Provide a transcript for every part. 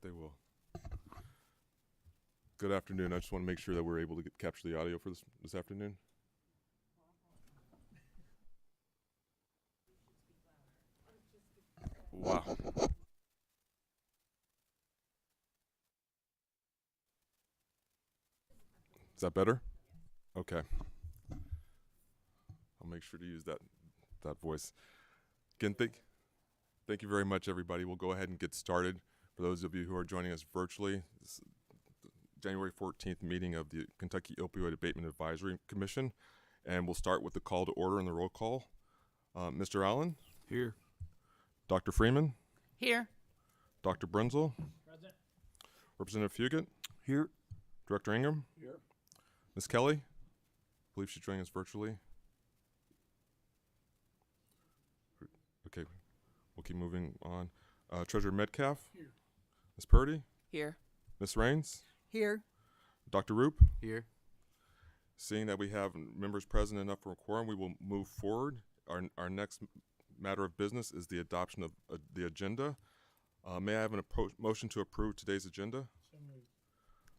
they will. Good afternoon. I just want to make sure that we're able to capture the audio for this afternoon. Wow. Is that better? Okay. I'll make sure to use that voice. Again, thank you very much, everybody. We'll go ahead and get started. For those of you who are joining us virtually, this is the January 14th meeting of the Kentucky Opioid Abatement Advisory Commission, and we'll start with the call to order and the roll call. Mr. Allen? Here. Dr. Freeman? Here. Dr. Brunzel? Present. Representative Fugit? Here. Director Ingham? Here. Ms. Kelly? I believe she's joining us virtually. Okay, we'll keep moving on. Treasurer Metcalf? Here. Ms. Purdy? Here. Ms. Raines? Here. Dr. Roop? Here. Seeing that we have members present enough for a quorum, we will move forward. Our next matter of business is the adoption of the agenda. May I have a motion to approve today's agenda? So moved.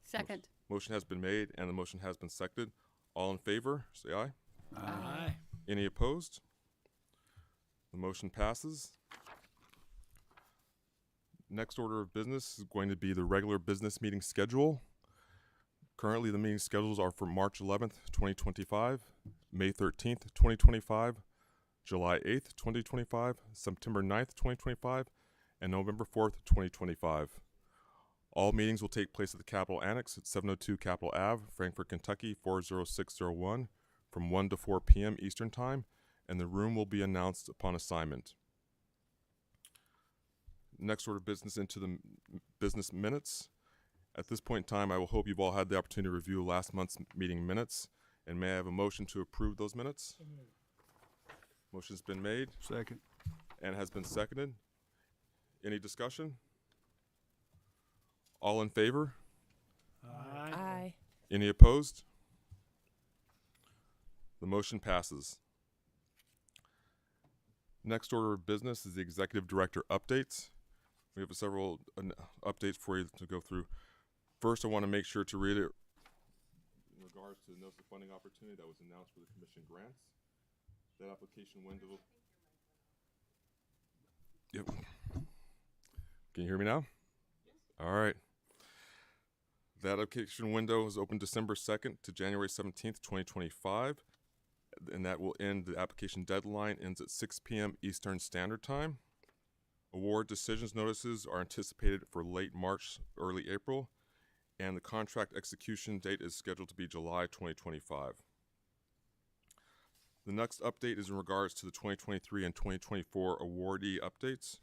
Second. Motion has been made and the motion has been seconded. All in favor, say aye. Aye. Any opposed? The motion passes. Next order of business is going to be the regular business meeting schedule. Currently, the meeting schedules are for March 11th, 2025, May 13th, 2025, July 8th, 2025, September 9th, 2025, and November 4th, 2025. All meetings will take place at the Capitol Annex at 702 Capitol Ave, Frankfort, Kentucky 40601 from 1 to 4 p.m. Eastern Time, and the room will be announced upon assignment. Next order of business into the business minutes. At this point in time, I will hope you've all had the opportunity to review last month's meeting minutes, and may I have a motion to approve those minutes? So moved. Motion's been made Second. and has been seconded. Any discussion? All in favor? Aye. Aye. Any opposed? The motion passes. Next order of business is the Executive Director updates. We have several updates for you to go through. First, I want to make sure to read it in regards to the notice of funding opportunity that was announced for the commission grants. That application window. Yep. Can you hear me now? Yes. All right. That application window is open December 2nd to January 17th, 2025. And that will end, the application deadline ends at 6 p.m. Eastern Standard Time. Award decisions notices are anticipated for late March, early April, and the contract execution date is scheduled to be July 2025. The next update is in regards to the 2023 and 2024 awardee updates.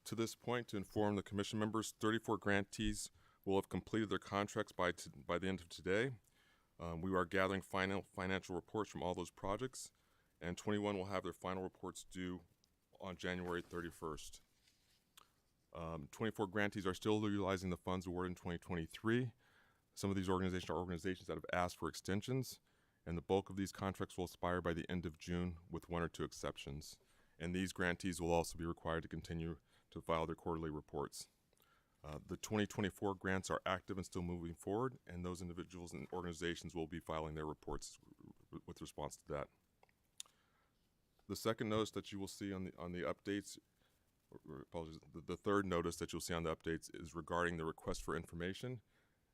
To this point, to inform the commission members, 34 grantees will have completed their contracts by the end of today. We are gathering financial reports from all those projects, and 21 will have their final reports due on January 31st. 24 grantees are still utilizing the funds awarded in 2023. Some of these organizations are organizations that have asked for extensions, and the bulk of these contracts will expire by the end of June with 1 or 2 exceptions. And these grantees will also be required to continue to file their quarterly reports. The 2024 grants are active and still moving forward, and those individuals and organizations will be filing their reports with response to that. The second notice that you will see on the updates, or apologies, the third notice that you'll see on the updates is regarding the request for information.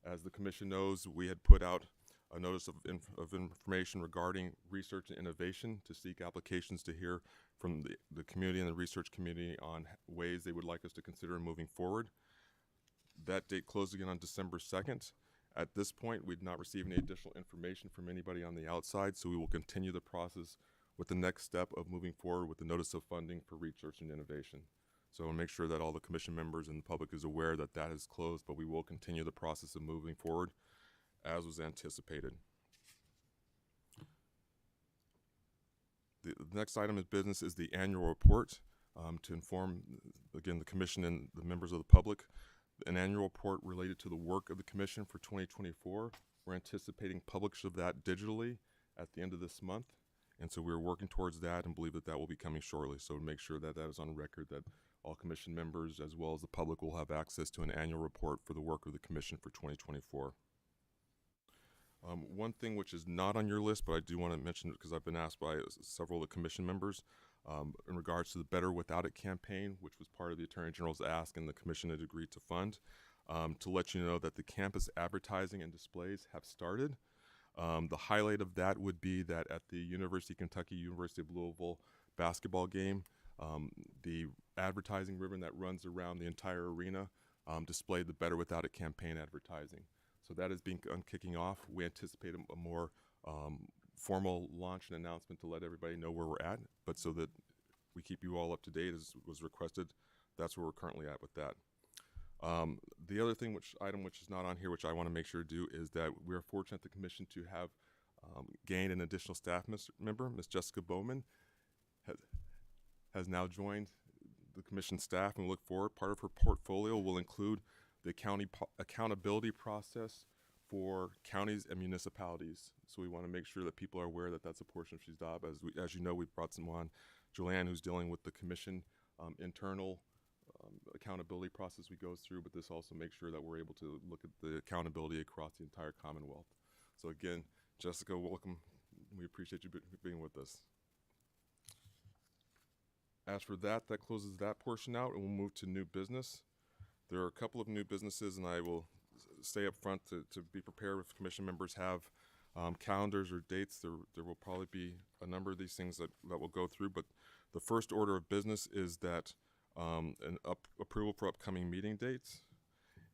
As the commission knows, we had put out a notice of information regarding research and innovation to seek applications to hear from the community and the research community on ways they would like us to consider moving forward. That date closed again on December 2nd. At this point, we've not received any additional information from anybody on the outside, so we will continue the process with the next step of moving forward with the notice of funding for research and innovation. So I'll make sure that all the commission members and the public is aware that that is closed, but we will continue the process of moving forward as was anticipated. The next item of business is the annual report to inform, again, the commission and the members of the public an annual report related to the work of the commission for 2024. We're anticipating publish of that digitally at the end of this month. And so we're working towards that and believe that that will be coming shortly. So make sure that that is on record, that All commission members, as well as the public, will have access to an annual report for the work of the commission for 2024. One thing which is not on your list, but I do want to mention it because I've been asked by several of the commission members in regards to the Better Without It campaign, which was part of the Attorney General's ask and the commission had agreed to fund, to let you know that the campus advertising and displays have started. The highlight of that would be that at the University of Kentucky, University of Louisville basketball game, the advertising ribbon that runs around the entire arena displayed the Better Without It campaign advertising. So that is kicking off. We anticipate a more formal launch and announcement to let everybody know where we're at, but so that we keep you all up to date as was requested, that's where we're currently at with that. The other thing, which is not on here, which I want to make sure to do, is that we are fortunate at the commission to have gained an additional staff member. Ms. Jessica Bowman has now joined the commission staff, and we look forward. Part of her portfolio will include the county accountability process for counties and municipalities. So we want to make sure that people are aware that that's a portion of she's job. As you know, we've brought some on, Julianne, who's dealing with the commission internal accountability process we go through, but this also makes sure that we're able to look at the accountability across the entire Commonwealth. So again, Jessica, welcome. We appreciate you being with us. As for that closes that portion out, and we'll move to new business. There are a couple of new businesses, and I will say up front to be prepared if commission members have calendars or dates. There will probably be a number of these things that we'll go through, but the first order of business is that approval for upcoming meeting dates.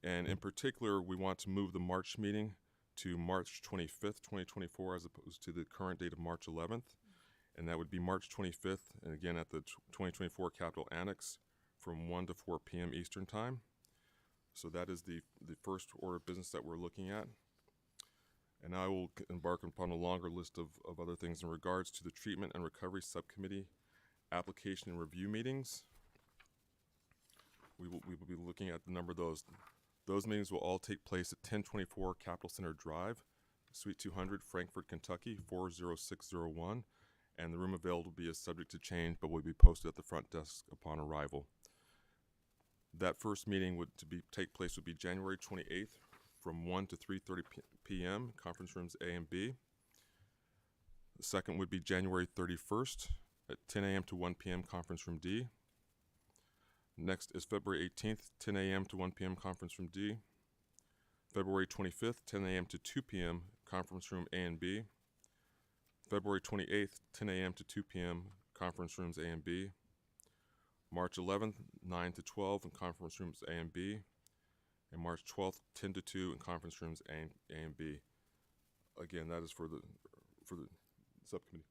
And in particular, we want to move the March meeting to March 25th, 2024, as opposed to the current date of March 11th. And that would be March 25th, and again at the 2024 Capitol Annex from 1 to 4 p.m. Eastern Time. So that is the first order of business that we're looking at. And I will embark upon a longer list of other things in regards to the Treatment and Recovery Subcommittee application and review meetings. We will be looking at the number of those. Those meetings will all take place at 1024 Capitol Center Drive, Suite 200, Frankfort, Kentucky, 40601. And the room available will be subject to change, but will be posted at the front desk upon arrival. That first meeting take place would be January 28th from 1 to 3:30 p.m., conference rooms A and B. The second would be January 31st at 10 a.m. to 1 p.m., conference room D. Next is February 18th, 10 a.m. to 1 p.m., conference room D. February 25th, 10 a.m. to 2 p.m., conference room A and B. February 28th, 10 a.m. to 2 p.m., conference rooms A and B. March 11th, 9 to 12 in conference rooms A and B. And March 12th, 10 to 2 in conference rooms A and B. Again, that is for the subcommittee.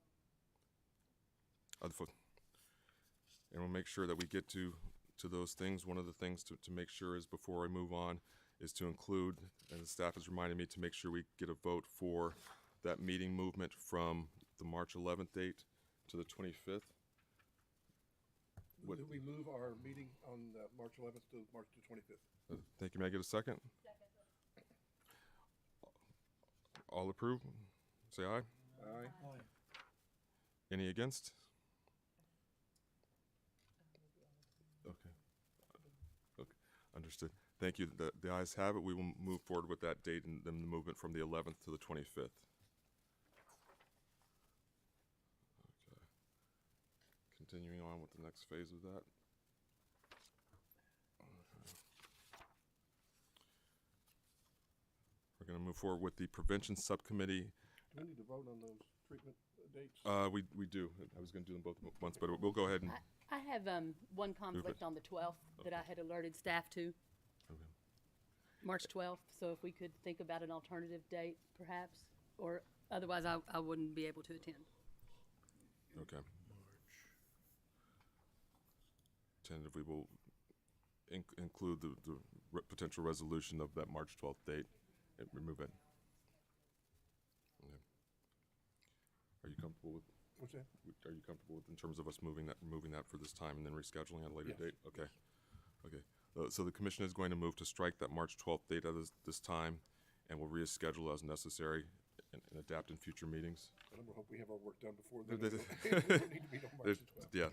And we'll make sure that we get to those things. One of the things to make sure is, before I move on, is to include, and the staff has reminded me to make sure we get a vote for that meeting movement from the March 11th date to the 25th. Did we move our meeting on March 11th to March the 25th? Thank you. May I get a second? Second. All approve? Say aye. Aye. Any against? Okay. Understood. Thank you. The ayes have it. We will move forward with that date and then the movement from the 11th to the 25th. Okay. Continuing on with the next phase of that. Okay. We're going to move forward with the Prevention Subcommittee. Do we need to vote on those treatment dates? We do. I was going to do them both at once, but we'll go ahead and... I have one conflict on the 12th that I had alerted staff to. Okay. March 12th, so if we could think about an alternative date, perhaps, or otherwise I wouldn't be able to attend. Okay. Tentatively, we'll include the potential resolution of that March 12th date and remove it. Okay. Are you comfortable with? What's that? Are you comfortable with, in terms of us moving that for this time and then rescheduling at a later Yes. date? Okay. Okay. So the commission is going to move to strike that March 12th date at this time, and we'll reschedule as necessary and adapt in future meetings. I hope we have our work done before then. We don't need to meet on March the 12th. Yeah,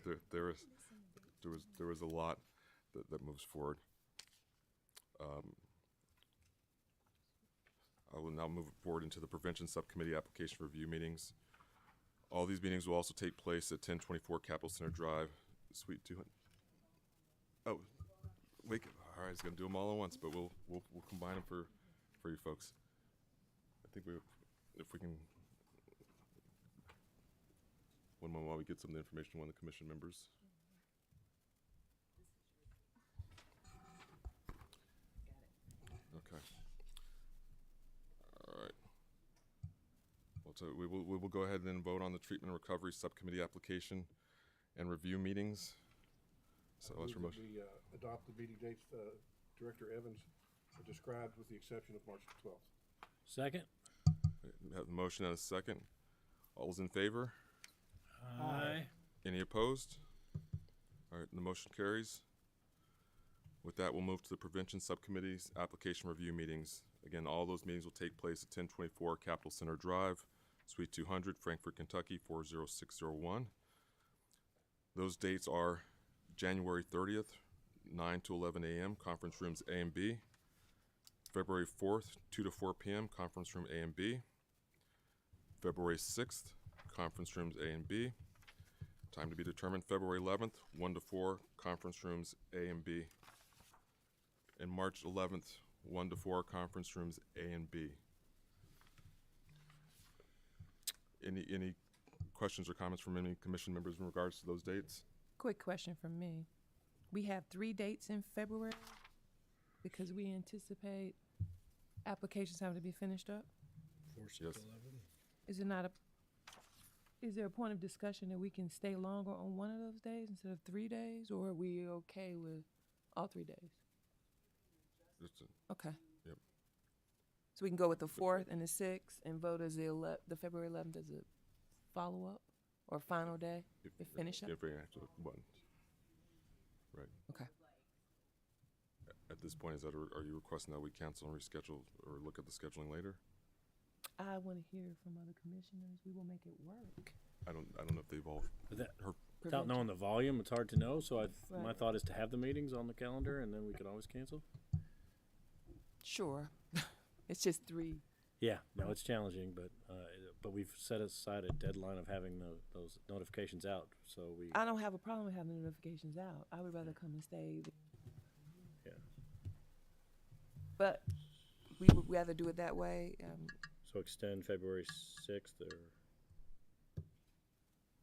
there was a lot. that moves forward. I will now move forward into the Prevention Subcommittee application review meetings. All these meetings will also take place at 1024 Capitol Center Drive, Suite 200. Oh, wait, all right, I was gonna do them all at once, but we'll combine them for you folks. I think if we can, one moment while we get some of the information from one of the commission members. Okay. All right. Well, so we will go ahead and then vote on the Treatment and Recovery Subcommittee application and review meetings. So I let's move that motion. we adopt the meeting dates Director Evans described with the exception of March 12th. Second? We have the motion and a second. All those in favor? Aye. Any opposed? All right, the motion carries. With that, we'll move to the Prevention Subcommittee's application review meetings. Again, all those meetings will take place at 1024 Capitol Center Drive, Suite 200, Frankfort, Kentucky, 40601. Those dates are January 30th, 9 to 11 a.m., conference rooms A and B. February 4th, 2 to 4 p.m., conference room A and B. February 6th, conference rooms A and B. Time to be determined, February 11th, 1 to 4, conference rooms A and B. And March 11th, 1 to 4, conference rooms A and B. Any questions or comments from any commission members in regards to those dates? Quick question from me. We have 3 dates in February because we anticipate applications having to be finished up. 4, 6, Yes. 11. Is there a point of discussion that we can stay longer on one of those days instead of 3 days, or are we okay with all 3 days? Okay. Yep. So we can go with the 4th and the 6th and vote as the February 11th as a follow-up or final day to finish up? If we have to, one. Right. Okay. At this point, are you requesting that we cancel and reschedule or look at the scheduling later? I want to hear from other commissioners. We will make it work. I don't know if they've all But that, heard. without knowing the volume, it's hard to know, so my Right. thought is to have the meetings on the calendar, and then we could always cancel. Sure. It's just 3. Yeah, no, it's challenging, but we've set aside a deadline of having those notifications out, so we, I don't have a problem with having the notifications out. I would rather come and stay. yeah. But we would rather do it that way. So extend February 6th or,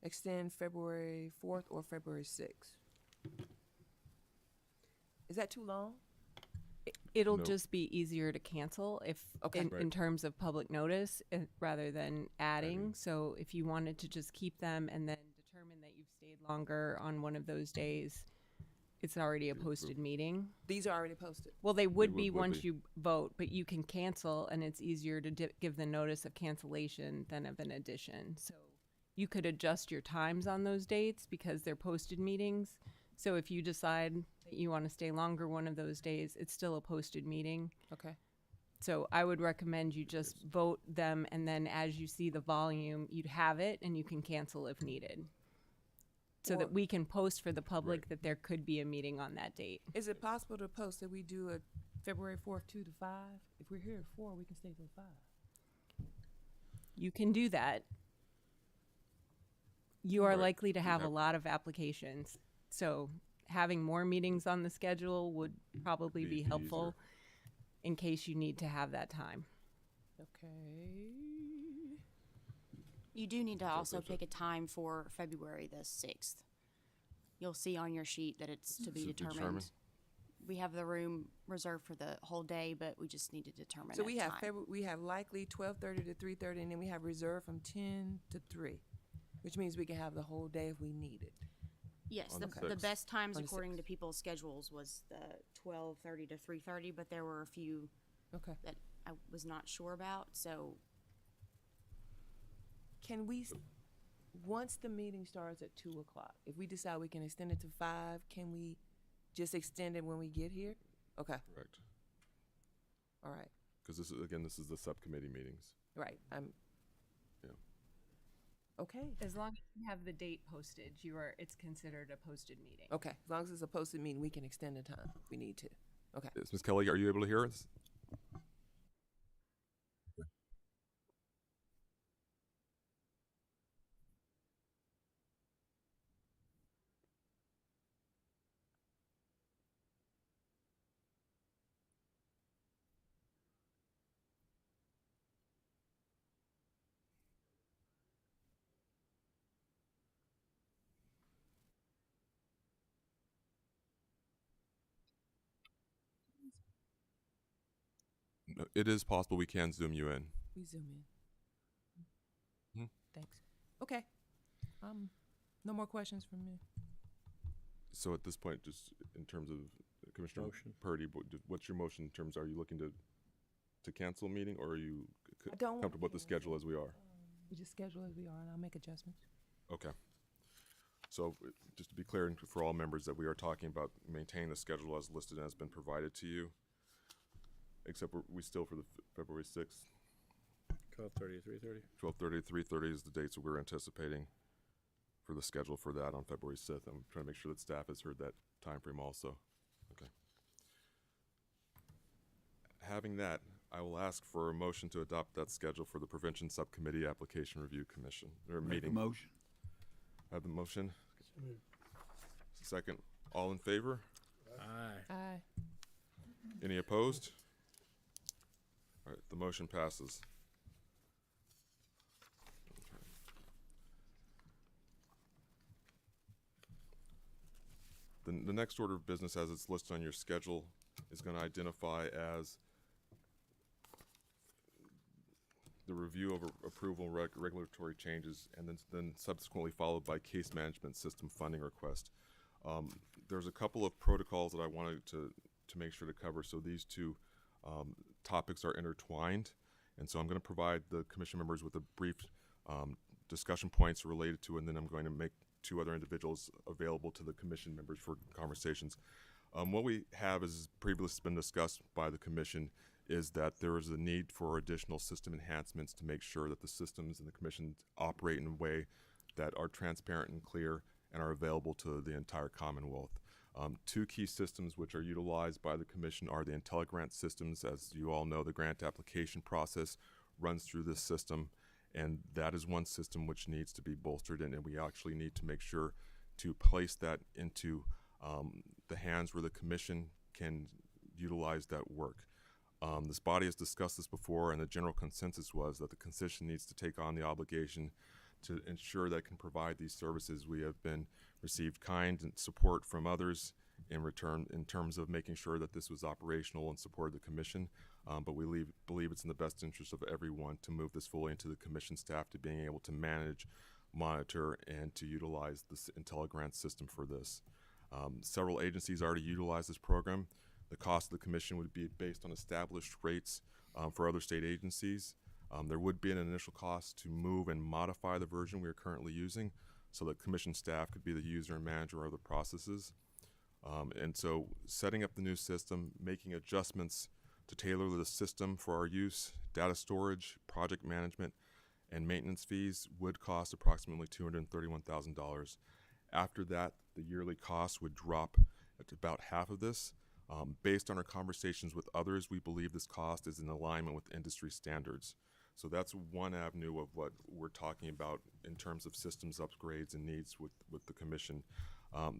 Extend February 4th or February 6th. Is that too long? It'll No. just be easier to cancel if, Okay. in Right. terms of public notice, rather than adding. Adding. So if you wanted to just keep them and then determine that you've stayed longer on one of those days, it's already a posted meeting. These are already posted. Well, they would be would once be. you vote, but you can cancel, and it's easier to give the notice of cancellation than of an addition. So you could adjust your times on those dates because they're posted meetings. So if you decide that you want to stay longer one of those days, it's still a posted meeting. Okay. So I would recommend you just vote them, and then as you see the volume, you'd have it, and you can cancel if needed. So Or- that we can post for the public Right. that there could be a meeting on that date. Is it possible to post that we do a February 4th, 2 to 5? If we're here at 4, we can stay till 5. You can do that. You are Right. likely to You have a have- lot of applications, so having more meetings on the schedule would probably Be be easier. helpful in case you need to have that time. Okay. You do need to also that's it. pick a time for February the 6th. You'll see on your sheet that it's to be To determined. determine. We have the room reserved for the whole day, but we just need to determine So a we have time. we have likely 12:30 to 3:30, and then we have reserved from 10 to 3, which means we can have the whole day if we need it. Yes, On the, the the 6th. best times On the according 6th. to people's schedules was the 12:30 to 3:30, but there were a few Okay. that I was not sure about, so Can we, once the meeting starts at 2 o'clock, if we decide we can extend it to 5, can we just extend it when we get here? Okay, Correct. all right, Because this is the subcommittee meetings. right. Okay. As long as you have the date posted, it's considered a posted meeting. Okay. As long as it's a posted meeting, we can extend the time if we need to. Okay. Yes, Ms. Kelly, are you able to hear us? No, it is possible we can Zoom you in. We zoom in. Mhm. Thanks. Okay. No more questions from me. So at this point, just in terms of Commissioner Motion. Purdy, what's your motion in terms? Are you looking to cancel a meeting, or are you I don't want comfortable with the schedule as we are? We just schedule as we are, and I'll make adjustments. Okay. So just to be clear and for all members that we are talking about maintaining the schedule as listed and has been provided to you, except we still for the February 6th, 12:30 to 3:30. 12:30 to 3:30 is the dates that we're anticipating for the schedule for that on February 6th. I'm trying to make sure that staff has heard that time frame also. Okay. Having that, I will ask for a motion to adopt that schedule for the Prevention Subcommittee Application Review Commission, or meeting. Motion. I have the motion. So moved. Second. All in favor? Aye. Aye. Any opposed? All right, the motion passes. Okay. The next order of business, as it's listed on your schedule, is going to identify as the review of approval regulatory changes, and then subsequently followed by case management system funding request. There's a couple of protocols that I wanted to make sure to cover, so these two topics are intertwined, and so I'm going to provide the commission members with a brief discussion points related to, and then I'm going to make two other individuals available to the commission members for conversations. What we have is previously been discussed by the commission is that there is a need for additional system enhancements to make sure that the systems in the commission operate in a way that are transparent and clear and are available to the entire Commonwealth. Two key systems which are utilized by the commission are the IntelliGrant systems. As you all know, the grant application process runs through this system, and that is one system which needs to be bolstered, and we actually need to make sure to place that into the hands where the commission can utilize that work. This body has discussed this before, and the general consensus was that the commission needs to take on the obligation to ensure that it can provide these services. We have been received kind and support from others in return in terms of making sure that this was operational and support the commission, but we believe it's in the best interest of everyone to move this fully into the commission staff to being able to manage, monitor, and to utilize this IntelliGrant system for this. Several agencies already utilize this program. The cost of the commission would be based on established rates for other state agencies. There would be an initial cost to move and modify the version we are currently using so that commission staff could be the user and manager of the processes. And so setting up the new system, making adjustments to tailor the system for our use, data storage, project management, and maintenance fees would cost approximately $231,000. After that, the yearly cost would drop at about half of this. Based on our conversations with others, we believe this cost is in alignment with industry standards. So that's one avenue of what we're talking about in terms of systems upgrades and needs with the commission.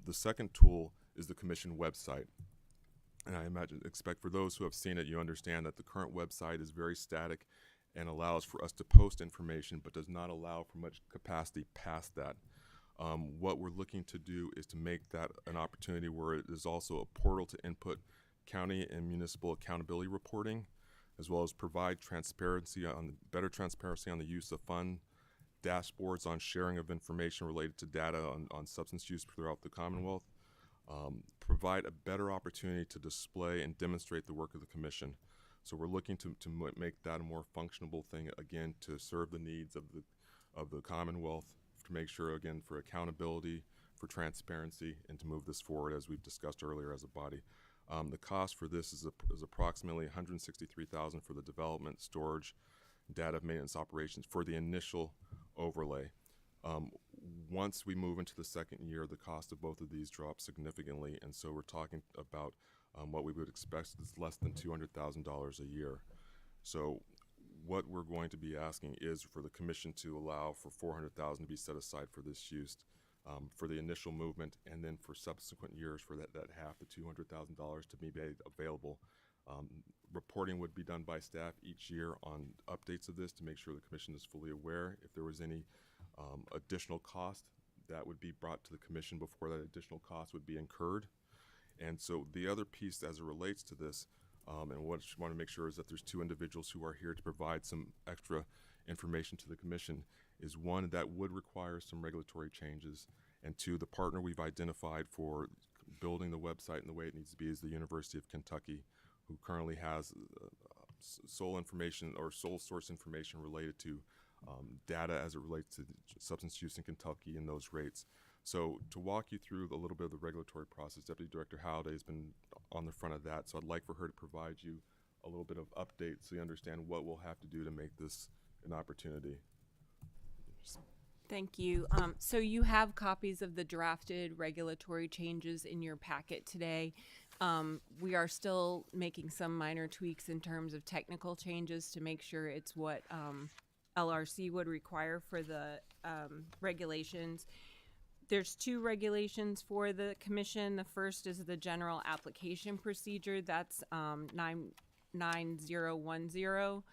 The second tool is the commission website. And I expect for those who have seen it, you understand that the current website is very static and allows for us to post information, but does not allow for much capacity past that. What we're looking to do is to make that an opportunity where it is also a portal to input county and municipal accountability reporting, as well as provide better transparency on the use of fund, dashboards on sharing of information related to data on substance use throughout the Commonwealth, provide a better opportunity to display and demonstrate the work of the commission. So we're looking to make that a more functionable thing, again, to serve the needs of the Commonwealth, to make sure, again, for accountability, for transparency, and to move this forward as we've discussed earlier as a body. The cost for this is approximately $163,000 for the development, storage, data maintenance operations for the initial overlay. Once we move into the second year, the cost of both of these drops significantly, and so we're talking about what we would expect is less than $200,000 a year. So what we're going to be asking is for the commission to allow for $400,000 to be set aside for this use for the initial movement, and then for subsequent years for that half, the $200,000 to be made available. Reporting would be done by staff each year on updates of this to make sure the commission is fully aware. If there was any additional cost, that would be brought to the commission before that additional cost would be incurred. And so the other piece as it relates to this, and what I want to make sure is that there's two individuals who are here to provide some extra information to the commission, is one, that would require some regulatory changes, and two, the partner we've identified for building the website and the way it needs to be is the University of Kentucky, who currently has sole information or sole source information related to data as it relates to substance use in Kentucky and those rates. So to walk you through a little bit of the regulatory process, Deputy Director Halliday has been on the front of that, so I'd like for her to provide you a little bit of update so you understand what we'll have to do to make this an opportunity. Thank you. So you have copies of the drafted regulatory changes in your packet today. We are still making some minor tweaks in terms of technical changes to make sure it's what LRC would require for the regulations. There's two regulations for the commission. The first is the general application procedure. That's 9010.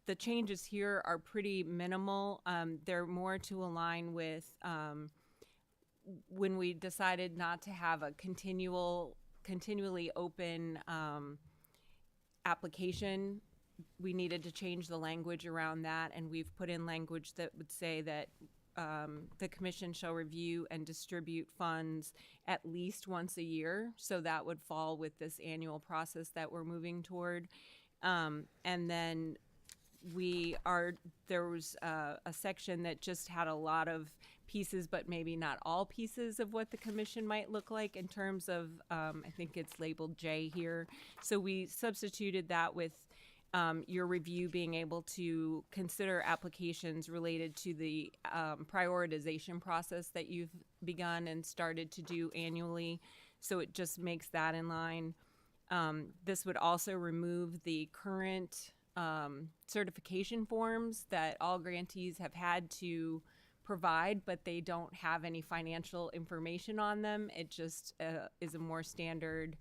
The changes here are pretty minimal. They're more to align with when we decided not to have a continually open application. We needed to change the language around that, and we've put in language that would say that the commission shall review and distribute funds at least once a year. So that would fall with this annual process that we're moving toward. And then there was a section that just had a lot of pieces, but maybe not all pieces of what the commission might look like in terms of, I think it's labeled J here. So we substituted that with your review being able to consider applications related to the prioritization process that you've begun and started to do annually. So it just makes that in line. This would also remove the current certification forms that all grantees have had to provide, but they don't have any financial information on them. It just is a more standard,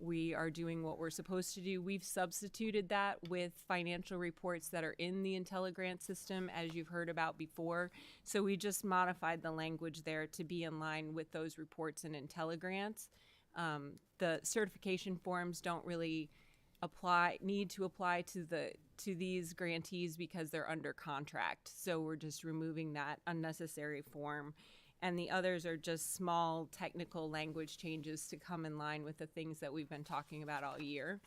we are doing what we're supposed to do. We've substituted that with financial reports that are in the IntelliGrant system, as you've heard about before. So we just modified the language there to be in line with those reports in IntelliGrants. The certification forms don't really need to apply to these grantees because they're under contract. So we're just removing that unnecessary form. And the others are just small technical language changes to come in line with the things that we've been talking about all year.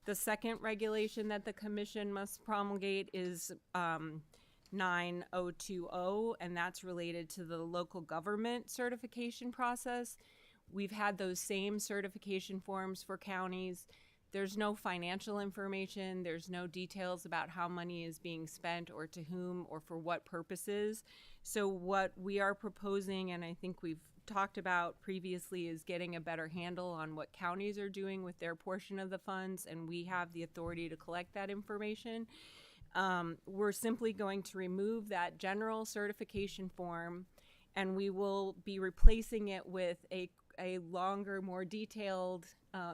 The second regulation that the commission must promulgate is 9020, and that's related to the local government certification process. We've had those same certification forms for counties. There's no financial information. There's no details about how money is being spent or to whom or for what purposes. So what we are proposing, and I think we've talked about previously, is getting a better handle on what counties are doing with their portion of the funds, and we have the authority to collect that information. We're simply going to remove that general certification form, and we will be replacing it with a longer, more detailed,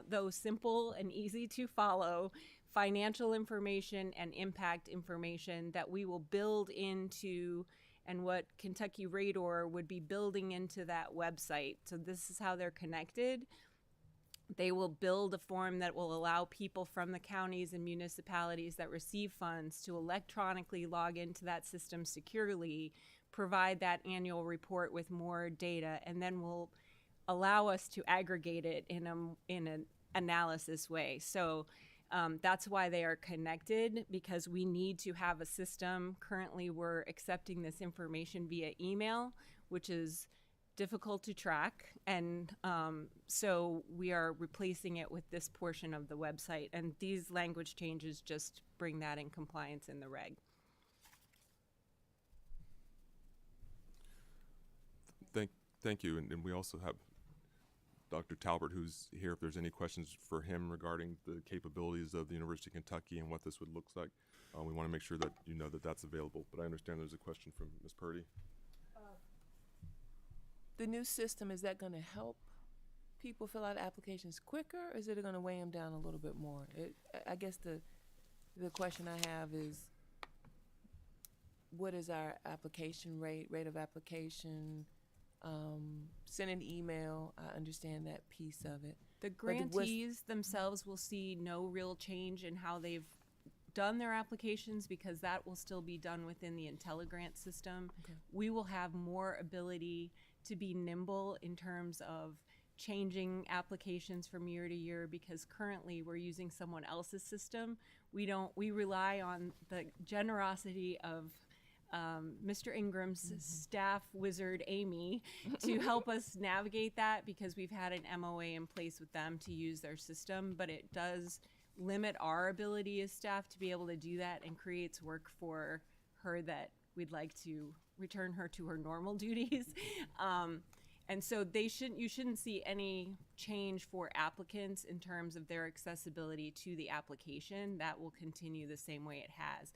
though simple and easy to follow, financial information and impact information that we will build into, and what Kentucky Radar would be building into that website. So this is how they're connected. They will build a form that will allow people from the counties and municipalities that receive funds to electronically log into that system securely, provide that annual report with more data, and then will allow us to aggregate it in an analysis way. So that's why they are connected, because we need to have a system. Currently, we're accepting this information via email, which is difficult to track. And so we are replacing it with this portion of the website. And these language changes just bring that in compliance in the reg. Thank you, and we also have Dr. Talbert, who's here, if there's any questions for him regarding the capabilities of the University of Kentucky and what this would look like. We want to make sure that you know that that's available, but I understand there's a question from Ms. Purdy. The new system, is that going to help people fill out applications quicker, or is it going to weigh them down a little bit more? I guess the question I have is, what is our application rate of application? Send an email. I understand that piece of it. The But it was- grantees themselves will see no real change in how they've done their applications because that will still be done within the IntelliGrant system. Okay. We will have more ability to be nimble in terms of changing applications from year to year because currently we're using someone else's system. We rely on the generosity of Mr. Ingram's staff wizard, Amy, to help us navigate that because we've had an MOA in place with them to use their system, but it does limit our ability as staff to be able to do that and creates work for her that we'd like to return her to her normal duties. And so you shouldn't see any change for applicants in terms of their accessibility to the application. That will continue the same way it has.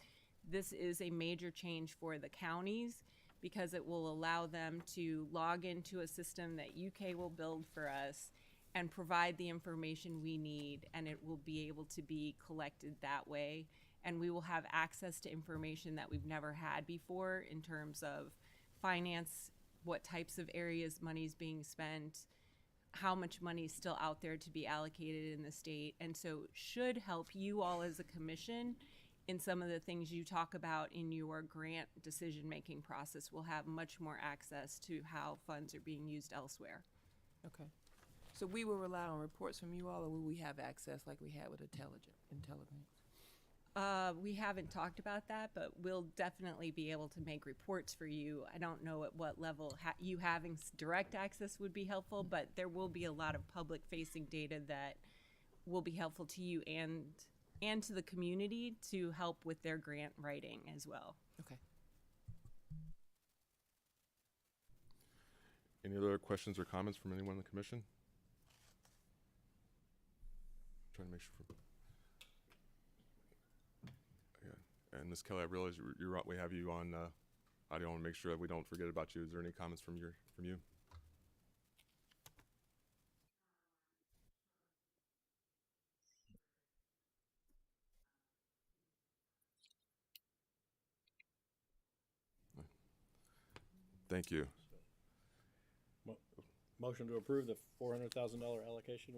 This is a major change for the counties because it will allow them to log into a system that UK will build for us and provide the information we need, and it will be able to be collected that way. And we will have access to information that we've never had before in terms of finance, what types of areas money is being spent, how much money is still out there to be allocated in the state. And so should help you all as a commission in some of the things you talk about in your grant decision-making process. We'll have much more access to how funds are being used elsewhere. Okay. So we will rely on reports from you all, or will we have access like we had with IntelliGrant? We haven't talked about that, but we'll definitely be able to make reports for you. I don't know at what level you having direct access would be helpful, but there will be a lot of public-facing data that will be helpful to you and to the community to help with their grant writing as well. Okay. Any other questions or comments from anyone in the commission? Trying to make sure. Yeah. And Ms. Kelly, I realize we have you on audio. I want to make sure that we don't forget about you. Is there any comments from you? Thank you. Motion to approve the $400,000 allocation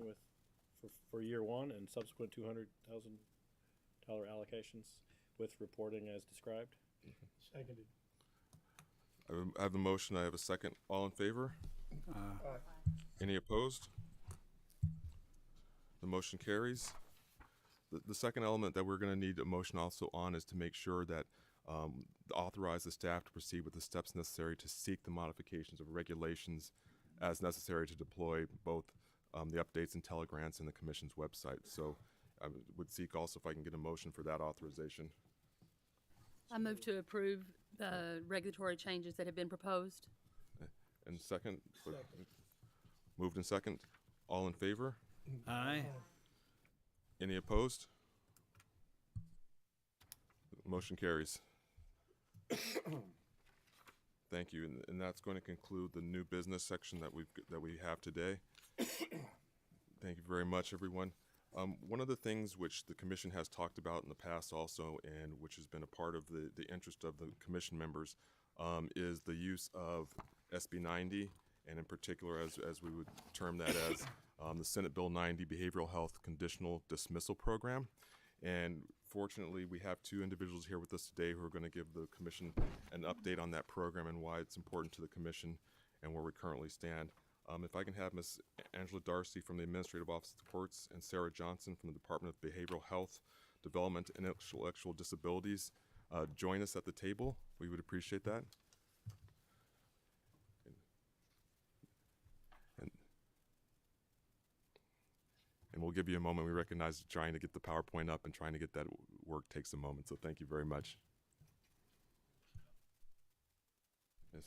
for year one and subsequent $200,000 allocations with reporting as described. Seconded. I have the motion. I have a second. All in favor? Any opposed? The motion carries. The second element that we're going to need a motion also on is to make sure that authorize the staff to proceed with the steps necessary to seek the modifications of regulations as necessary to deploy both the updates and telegrants in the commission's website. So I would seek also if I can get a motion for that authorization. I move to approve the regulatory changes that have been proposed. And second? Moved and second. All in favor? Aye. Any opposed? Motion carries. Thank you, and that's going to conclude the new business section that we have today. Thank you very much, everyone. One of the things which the commission has talked about in the past also, and which has been a part of the interest of the commission members, is the use of SB 90, and in particular, as we would term that as the Senate Bill 90 Behavioral Health Conditional Dismissal Program. And fortunately, we have two individuals here with us today who are going to give the commission an update on that program and why it's important to the commission and where we currently stand. If I can have Ms. Angela Darcy from the Administrative Office of the Courts and Sarah Johnson from the Department of Behavioral Health, Development, and Intellectual Disabilities join us at the table, we would appreciate that. And we'll give you a moment. We recognize trying to get the PowerPoint up and trying to get that work takes a moment. So thank you very much. Yes.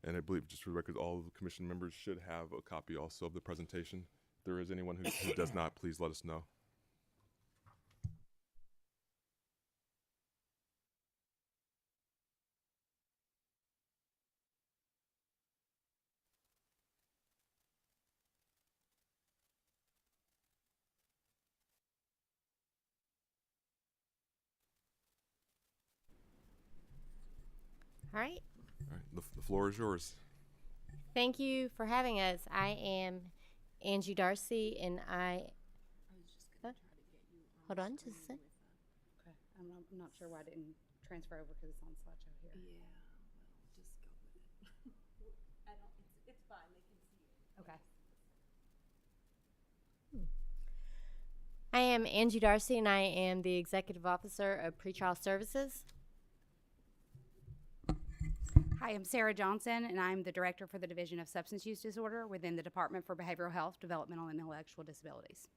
And I believe, just for the record, all of the commission members should have a copy also of the presentation. If there is anyone who does not, please let us know. All right. All right, the floor is yours. Thank you for having us. I am Angie Darcy, and hold on just a sec. Okay, I'm not sure why I didn't transfer over because it's on slideshow here. Yeah, well, just go with it. It's fine, they can see it. Okay. I am Angie Darcy, and I am the Executive Officer of Pretrial Services. Hi, I'm Sarah Johnson, and I'm the Director for the Division of Substance Use Disorder within the Department for Behavioral Health, Developmental, and Intellectual Disabilities.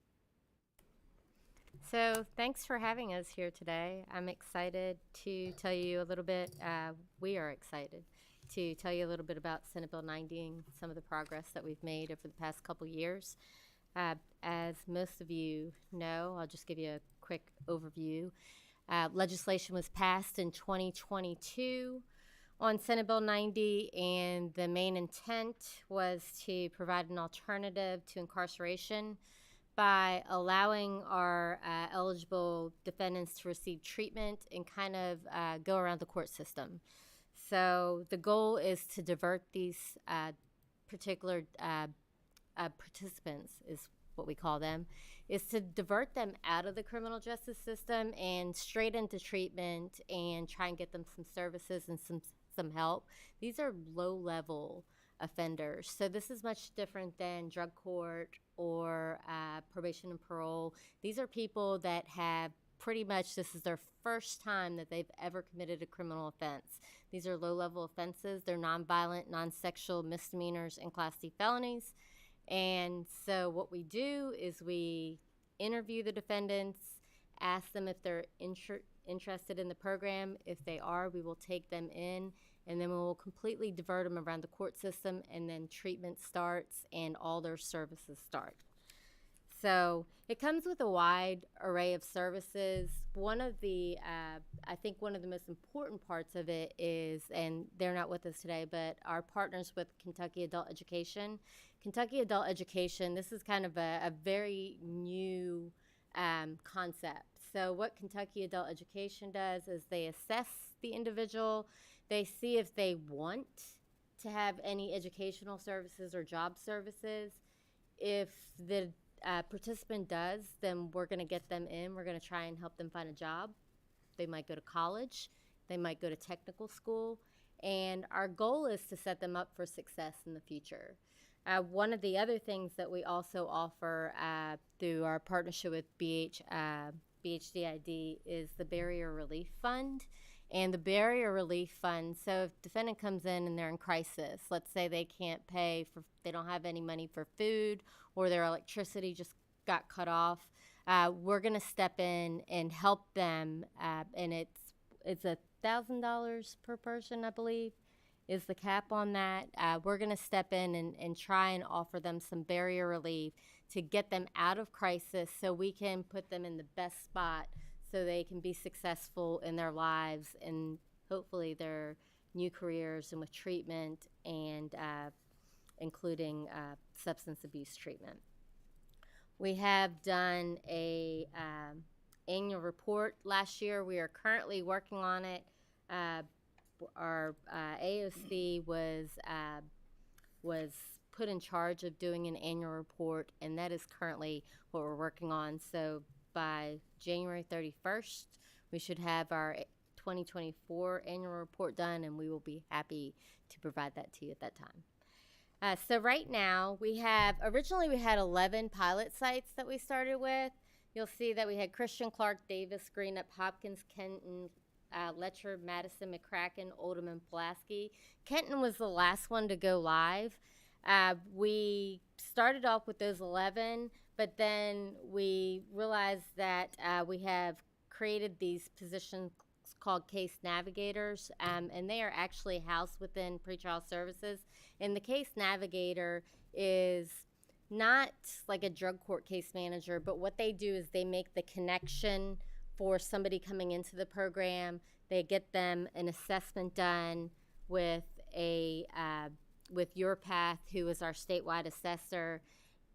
So thanks for having us here today. I'm excited to tell you a little bit, we are excited to tell you a little bit about Senate Bill 90 and some of the progress that we've made over the past couple years. As most of you know, I'll just give you a quick overview. Legislation was passed in 2022 on Senate Bill 90, and the main intent was to provide an alternative to incarceration by allowing our eligible defendants to receive treatment and kind of go around the court system. So the goal is to divert these particular participants, is what we call them, is to divert them out of the criminal justice system and straight into treatment and try and get them some services and some help. These are low-level offenders. So this is much different than drug court or probation and parole. These are people that have pretty much, this is their first time that they've ever committed a criminal offense. These are low-level offenses. They're nonviolent, non-sexual misdemeanors and Class D felonies. And so what we do is we interview the defendants, ask them if they're interested in the program. If they are, we will take them in, and then we will completely divert them around the court system, and then treatment starts and all their services start. So it comes with a wide array of services. One of the, I think one of the most important parts of it is, and they're not with us today, but our partners with Kentucky Adult Education. Kentucky Adult Education, this is kind of a very new concept. So what Kentucky Adult Education does is they assess the individual. They see if they want to have any educational services or job services. If the participant does, then we're going to get them in. We're going to try and help them find a job. They might go to college. They might go to technical school. And our goal is to set them up for success in the future. One of the other things that we also offer through our partnership with BHDID is the Barrier Relief Fund. And the Barrier Relief Fund, so if defendant comes in and they're in crisis, let's say they can't pay for, they don't have any money for food, or their electricity just got cut off, we're going to step in and help them, and it's $1,000 per person, I believe, is the cap on that. We're going to step in and try and offer them some barrier relief to get them out of crisis so we can put them in the best spot so they can be successful in their lives and hopefully their new careers and with treatment and including substance abuse treatment. We have done a annual report last year. We are currently working on it. Our AOC was put in charge of doing an annual report, and that is currently what we're working on. So by January 31st, we should have our 2024 annual report done, and we will be happy to provide that to you at that time. So right now, originally we had 11 pilot sites that we started with. You'll see that we had Christian, Clark, Davis, Greenup, Hopkins, Kenton, Letcher, Madison, McCracken, Oldham, and Pulaski. Kenton was the last one to go live. We started off with those 11, but then we realized that we have created these positions called case navigators, and they are actually housed within pretrial services. And the case navigator is not like a drug court case manager, but what they do is they make the connection for somebody coming into the program. They get them an assessment done with with URPath, who is our statewide assessor,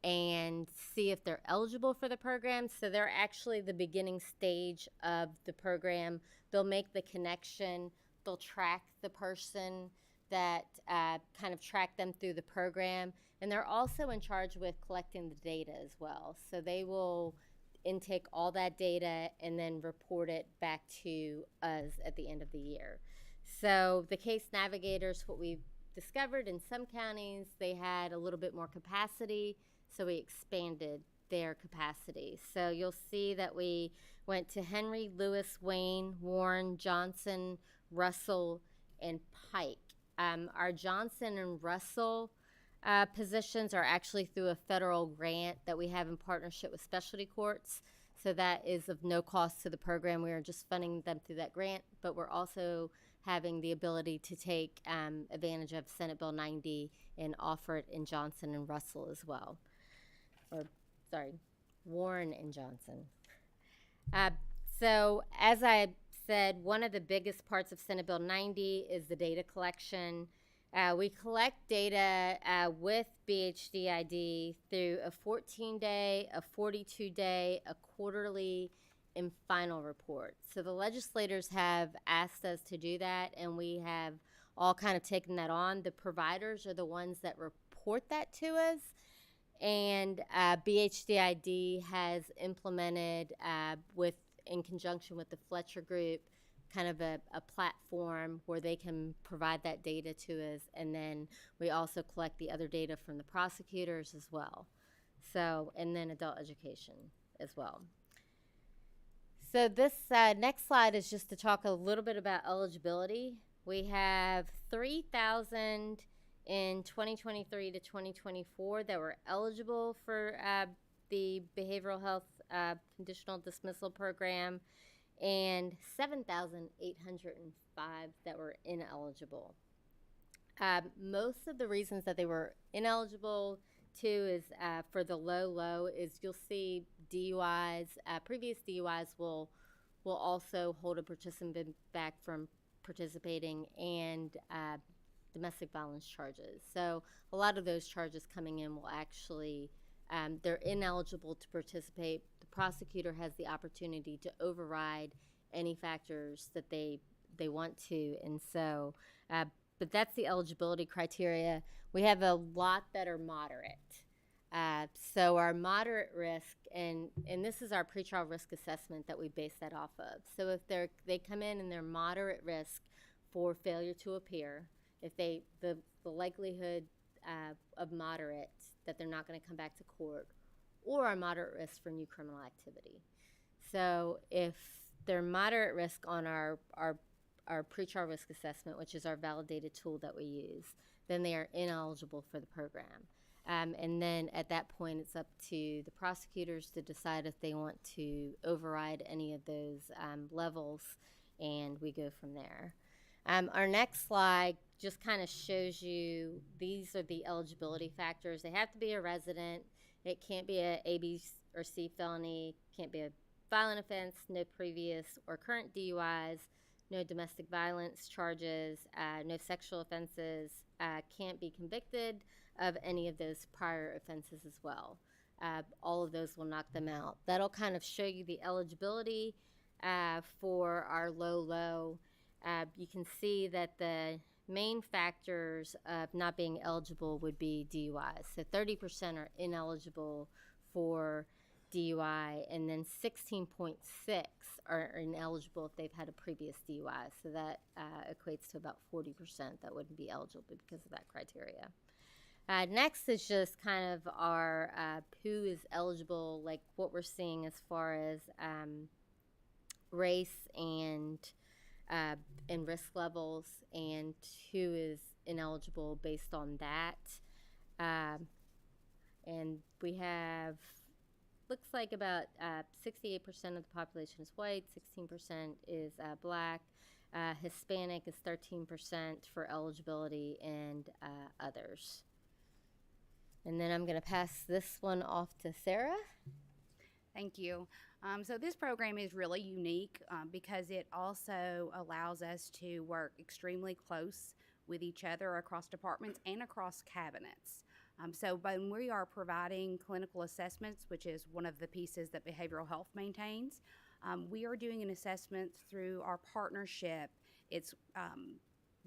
and see if they're eligible for the program. So they're actually the beginning stage of the program. They'll make the connection. They'll track the person that kind of track them through the program. And they're also in charge with collecting the data as well. So they will intake all that data and then report it back to us at the end of the year. So the case navigators, what we've discovered in some counties, they had a little bit more capacity, so we expanded their capacity. So you'll see that we went to Henry, Lewis, Wayne, Warren, Johnson, Russell, and Pike. Our Johnson and Russell positions are actually through a federal grant that we have in partnership with specialty courts. So that is of no cost to the program. We are just funding them through that grant, but we're also having the ability to take advantage of Senate Bill 90 and offer it in Johnson and Russell as well. Or, sorry, Warren and Johnson. So as I said, one of the biggest parts of Senate Bill 90 is the data collection. We collect data with BHDID through a 14-day, a 42-day, a quarterly, and final report. So the legislators have asked us to do that, and we have all kind of taken that on. The providers are the ones that report that to us, and BHDID has implemented in conjunction with the Fletcher Group, kind of a platform where they can provide that data to us, and then we also collect the other data from the prosecutors as well. So, and then adult education as well. So this next slide is just to talk a little bit about eligibility. We have 3,000 in 2023 to 2024 that were eligible for the behavioral health conditional dismissal program, and 7,805 that were ineligible. Most of the reasons that they were ineligible too is for the low is you'll see DUIs, previous DUIs will also hold a participant back from participating, and domestic violence charges. So a lot of those charges coming in will actually, they're ineligible to participate. The prosecutor has the opportunity to override any factors that they want to, and so, but that's the eligibility criteria. We have a lot that are moderate. So our moderate risk, and this is our pretrial risk assessment that we base that off of. So if they come in and they're moderate risk for failure to appear, if the likelihood of moderate that they're not going to come back to court, or are moderate risk for new criminal activity. So if they're moderate risk on our pretrial risk assessment, which is our validated tool that we use, then they are ineligible for the program. And then at that point, it's up to the prosecutors to decide if they want to override any of those levels, and we go from there. Our next slide just kind of shows you, these are the eligibility factors. They have to be a resident. It can't be a A, B, or C felony. Can't be a violent offense. No previous or current DUIs. No domestic violence charges. No sexual offenses. Can't be convicted of any of those prior offenses as well. All of those will knock them out. That'll kind of show you the eligibility for our low. You can see that the main factors of not being eligible would be DUIs. So 30% are ineligible for DUI, and then 16.6 are ineligible if they've had a previous DUI. So that equates to about 40% that wouldn't be eligible because of that criteria. Next is just kind of our who is eligible, like what we're seeing as far as race and risk levels, and who is ineligible based on that. And we have looks like about 68% of the population is white, 16% is black, Hispanic is 13% for eligibility, and others. And then I'm going to pass this one off to Sarah. Thank you. So this program is really unique because it also allows us to work extremely close with each other across departments and across cabinets. So when we are providing clinical assessments, which is one of the pieces that behavioral health maintains, we are doing an assessment through our partnership. It's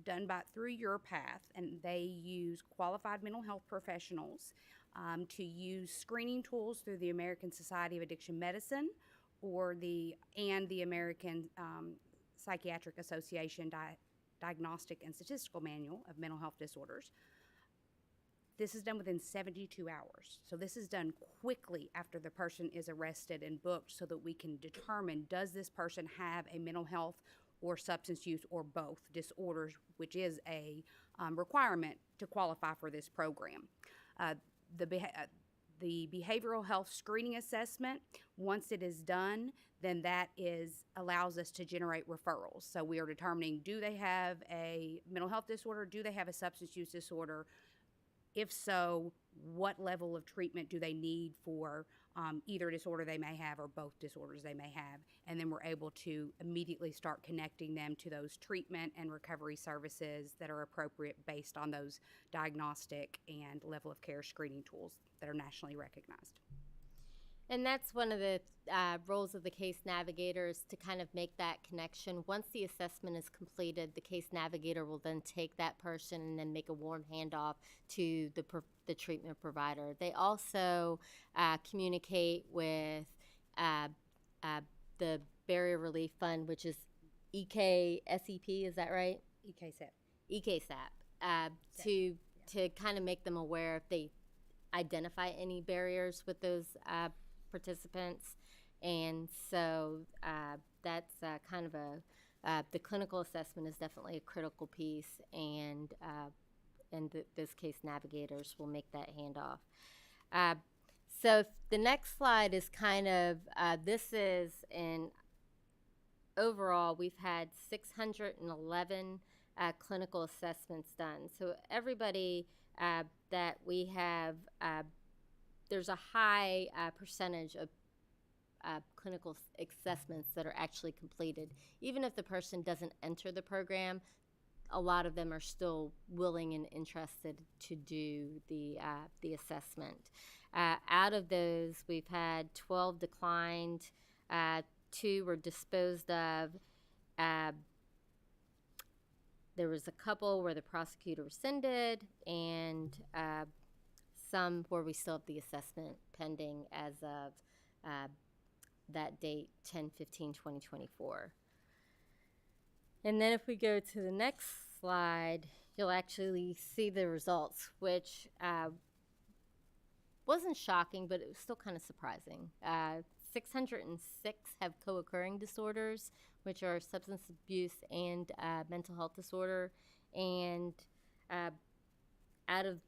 done through Your Path, and they use qualified mental health professionals to use screening tools through the American Society of Addiction Medicine or the American Psychiatric Association Diagnostic and Statistical Manual of Mental Health Disorders. This is done within 72 hours. So this is done quickly after the person is arrested and booked so that we can determine, does this person have a mental health or substance use or both disorders, which is a requirement to qualify for this program. The behavioral health screening assessment, once it is done, then that allows us to generate referrals. So we are determining, do they have a mental health disorder? Do they have a substance use disorder? If so, what level of treatment do they need for either disorder they may have or both disorders they may have? And then we're able to immediately start connecting them to those treatment and recovery services that are appropriate based on those diagnostic and level of care screening tools that are nationally recognized. And that's one of the roles of the case navigator, is to kind of make that connection. Once the assessment is completed, the case navigator will then take that person and then make a warm handoff to the treatment provider. They also communicate with the Barrier Relief Fund, which is EKSEP, is that right? EKSAP, to kind of make them aware if they identify any barriers with those participants. And so that's kind of the clinical assessment is definitely a critical piece, and those case navigators will make that handoff. So the next slide is kind of, this is in overall, we've had 611 clinical assessments done. So everybody that we have, there's a high percentage of clinical assessments that are actually completed. Even if the person doesn't enter the program, a lot of them are still willing and interested to do the assessment. Out of those, we've had 12 declined, 2 were disposed of. There was a couple where the prosecutor rescinded, and some where we still have the assessment pending as of that date, 10/15/2024. And then if we go to the next slide, you'll actually see the results, which wasn't shocking, but it was still kind of surprising. 606 have co-occurring disorders, which are substance abuse and mental health disorder. And out of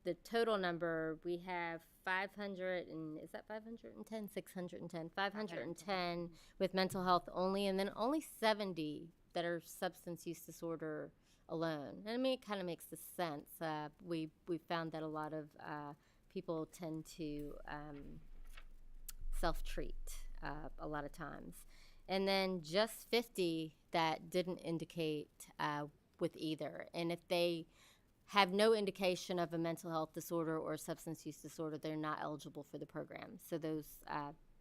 the total number, we have 510 with mental health only, and then only 70 that are substance use disorder alone. And I mean, it kind of makes sense. We found that a lot of people tend to self-treat a lot of times. And then just 50 that didn't indicate with either. And if they have no indication of a mental health disorder or substance use disorder, they're not eligible for the program. So those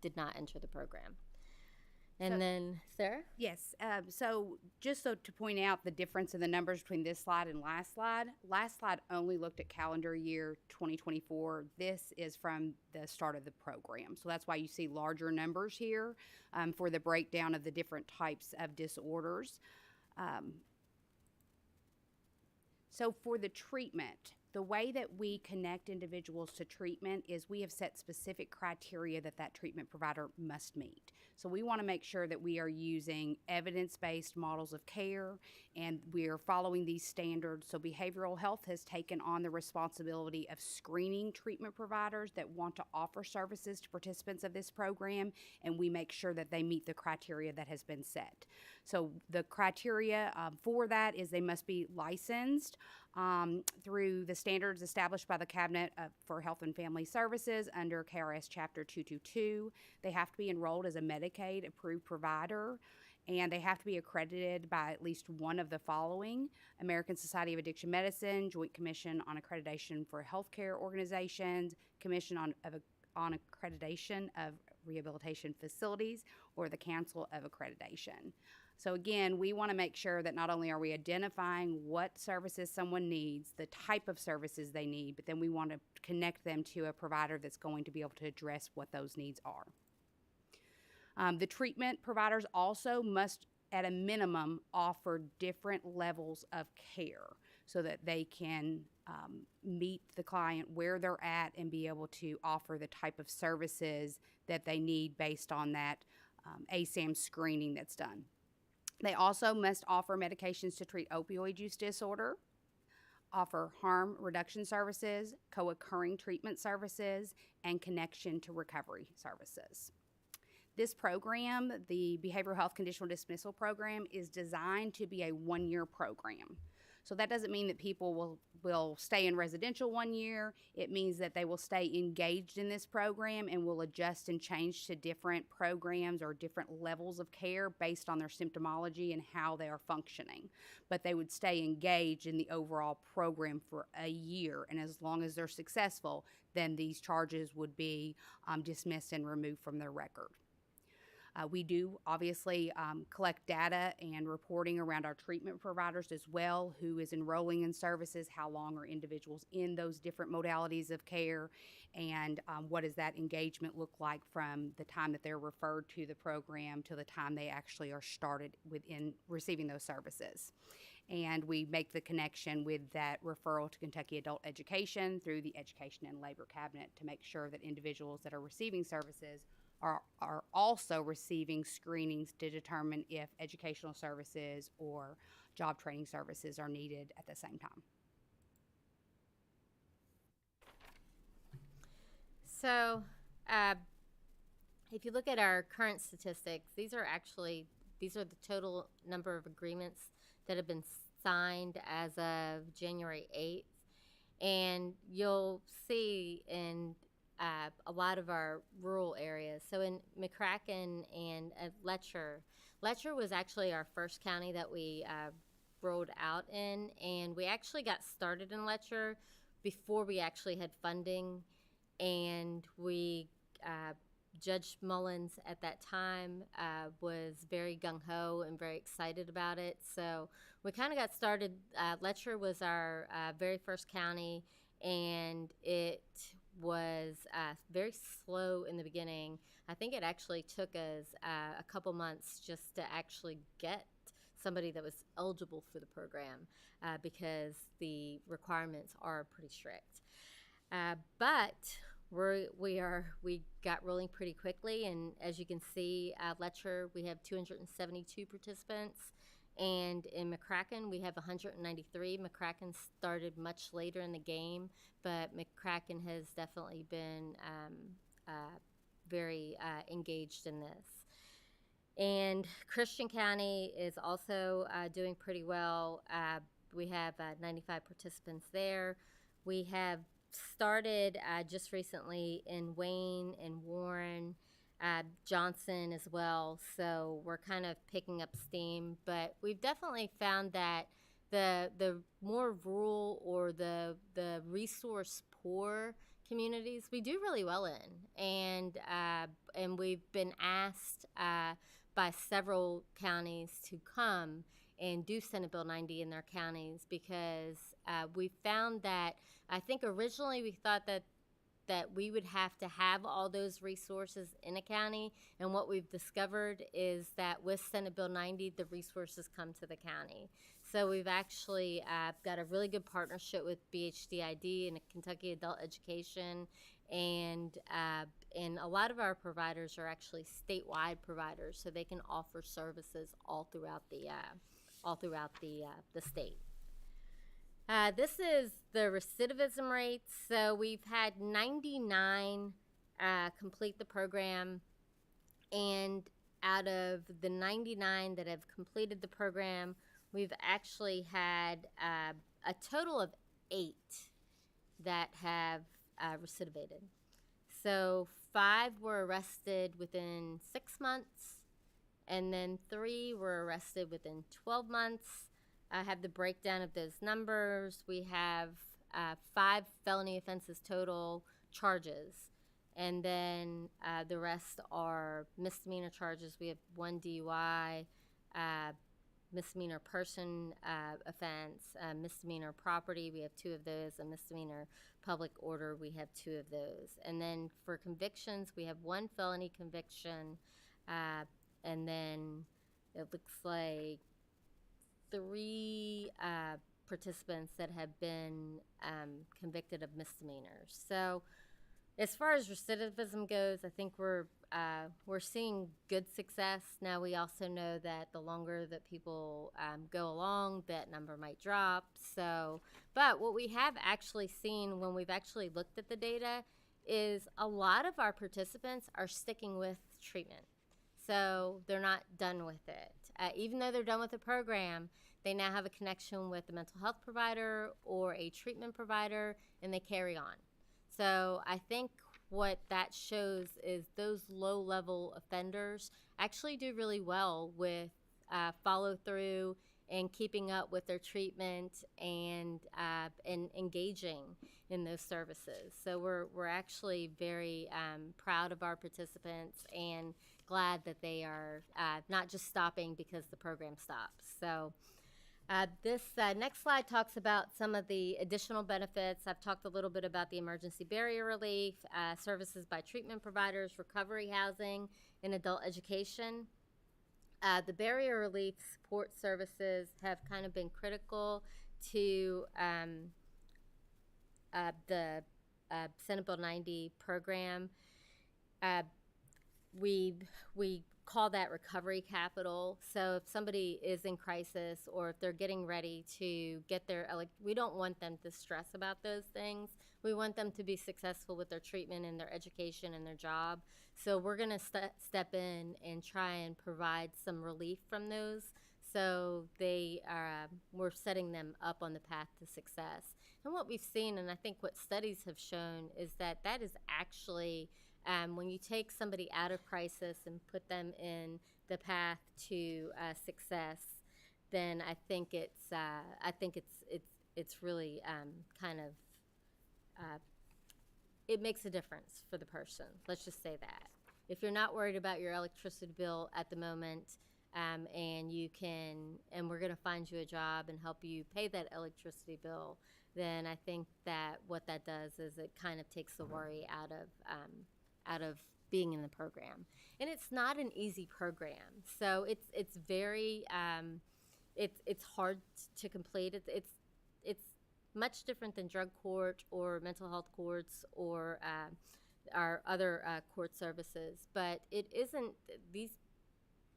did not enter the program. And then, Sarah? Yes. So to point out the difference in the numbers between this slide and last slide only looked at calendar year 2024. This is from the start of the program. So that's why you see larger numbers here for the breakdown of the different types of disorders. So for the treatment, The way that we connect individuals to treatment is we have set specific criteria that that treatment provider must meet. So we want to make sure that we are using evidence-based models of care and we are following these standards. So behavioral health has taken on the responsibility of screening treatment providers that want to offer services to participants of this program, and we make sure that they meet the criteria that has been set. So the criteria for that is they must be licensed through the standards established by the Cabinet for Health and Family Services under KRS Chapter 222. They have to be enrolled as a Medicaid approved provider, and they have to be accredited by at least one of the following: American Society of Addiction Medicine, Joint Commission on Accreditation for Healthcare Organizations, Commission on Accreditation of Rehabilitation Facilities, or the Council of Accreditation. So again, we want to make sure that not only are we identifying what services someone needs, the type of services they need, but then we want to connect them to a provider that's going to be able to address what those needs are. The treatment providers also must, at a minimum, offer different levels of care so that they can meet the client where they're at and be able to offer the type of services that they need based on that ASAM screening that's done. They also must offer medications to treat opioid use disorder, offer harm reduction services, co-occurring treatment services, and connection to recovery services. This program, the Behavioral Health Conditional Dismissal Program, is designed to be a one-year program. So that doesn't mean that people will stay in residential 1 year. It means that they will stay engaged in this program and will adjust and change to different programs or different levels of care based on their symptomology and how they are functioning. But they would stay engaged in the overall program for a year, and as long as they're successful, then these charges would be dismissed and removed from their record. We do obviously collect data and reporting around our treatment providers as well, who is enrolling in services, how long are individuals in those different modalities of care, and what does that engagement look like from the time that they're referred to the program to the time they actually are started within receiving those services. And we make the connection with that referral to Kentucky Adult Education through the Education and Labor Cabinet to make sure that individuals that are receiving services are also receiving screenings to determine if educational services or job training services are needed at the same time. So, if you look at our current statistics, these are the total number of agreements that have been signed as of January 8th. And you'll see in a lot of our rural areas. So in McCracken and Letcher was actually our first county that we rolled out in, and we actually got started in Letcher before we actually had funding, and Judge Mullins at that time was very gung-ho and very excited about it. So we kind of got started. Letcher was our very first county, and it was very slow in the beginning. I think it actually took us a couple months just to actually get somebody that was eligible for the program because the requirements are pretty strict. But we got rolling pretty quickly, and as you can see, Letcher, we have 272 participants. And in McCracken, we have 193. McCracken started much later in the game, but McCracken has definitely been very engaged in this. And Christian County is also doing pretty well. We have 95 participants there. We have started just recently in Wayne and Warren, Johnson as well, so we're kind of picking up steam, but we've definitely found that the more rural or the resource poor communities we do really well in, and we've been asked by several counties to come and do Senate Bill 90 in their counties because we found that I think originally we thought that we would have to have all those resources in a county, and what we've discovered is that with Senate Bill 90, the resources come to the county. So we've actually got a really good partnership with BHDID and Kentucky Adult Education, and a lot of our providers are actually statewide providers, so they can offer services all throughout the state. This is the recidivism rates. So we've had 99 complete the program, and out of the 99 that have completed the program, we've actually had a total of 8 that have recidivated. So 5 were arrested within 6 months, and then 3 were arrested within 12 months. I have the breakdown of those numbers. We have 5 felony offenses total charges, and then the rest are misdemeanor charges. We have 1 DUI, misdemeanor person offense, misdemeanor property. We have 2 of those. A misdemeanor public order. We have 2 of those. And then for convictions, we have 1 felony conviction, and then it looks like 3 participants that have been convicted of misdemeanors. So as far as recidivism goes, I think we're seeing good success. Now we also know that the longer that people go along, that number might drop. So, but what we have actually seen when we've actually looked at the data is a lot of our participants are sticking with treatment. So they're not done with it. Even though they're done with the program, they now have a connection with a mental health provider or a treatment provider, and they carry on. So I think what that shows is those low-level offenders actually do really well with follow-through and keeping up with their treatment and engaging in those services. So we're actually very proud of our participants and glad that they are not just stopping because the program stops. So this next slide talks about some of the additional benefits. I've talked a little bit about the emergency barrier relief, services by treatment providers, recovery housing, and adult education. The barrier relief support services have kind of been critical to the Senate Bill 90 program. We call that recovery capital. So if somebody is in crisis or if they're getting ready to get their, we don't want them to stress about those things. We want them to be successful with their treatment and their education and their job. So we're going to step in and try and provide some relief from those. So they are, we're setting them up on the path to success. And what we've seen, and I think what studies have shown, is that that is actually when you take somebody out of crisis and put them in the path to success, then I think it's really kind of it makes a difference for the person. Let's just say that. If you're not worried about your electricity bill at the moment, and you can, and we're going to find you a job and help you pay that electricity bill, then I think that what that does is it kind of takes the worry out of being in the program. And it's not an easy program, so it's very it's hard to complete. It's much different than drug court or mental health courts or our other court services, but it isn't. These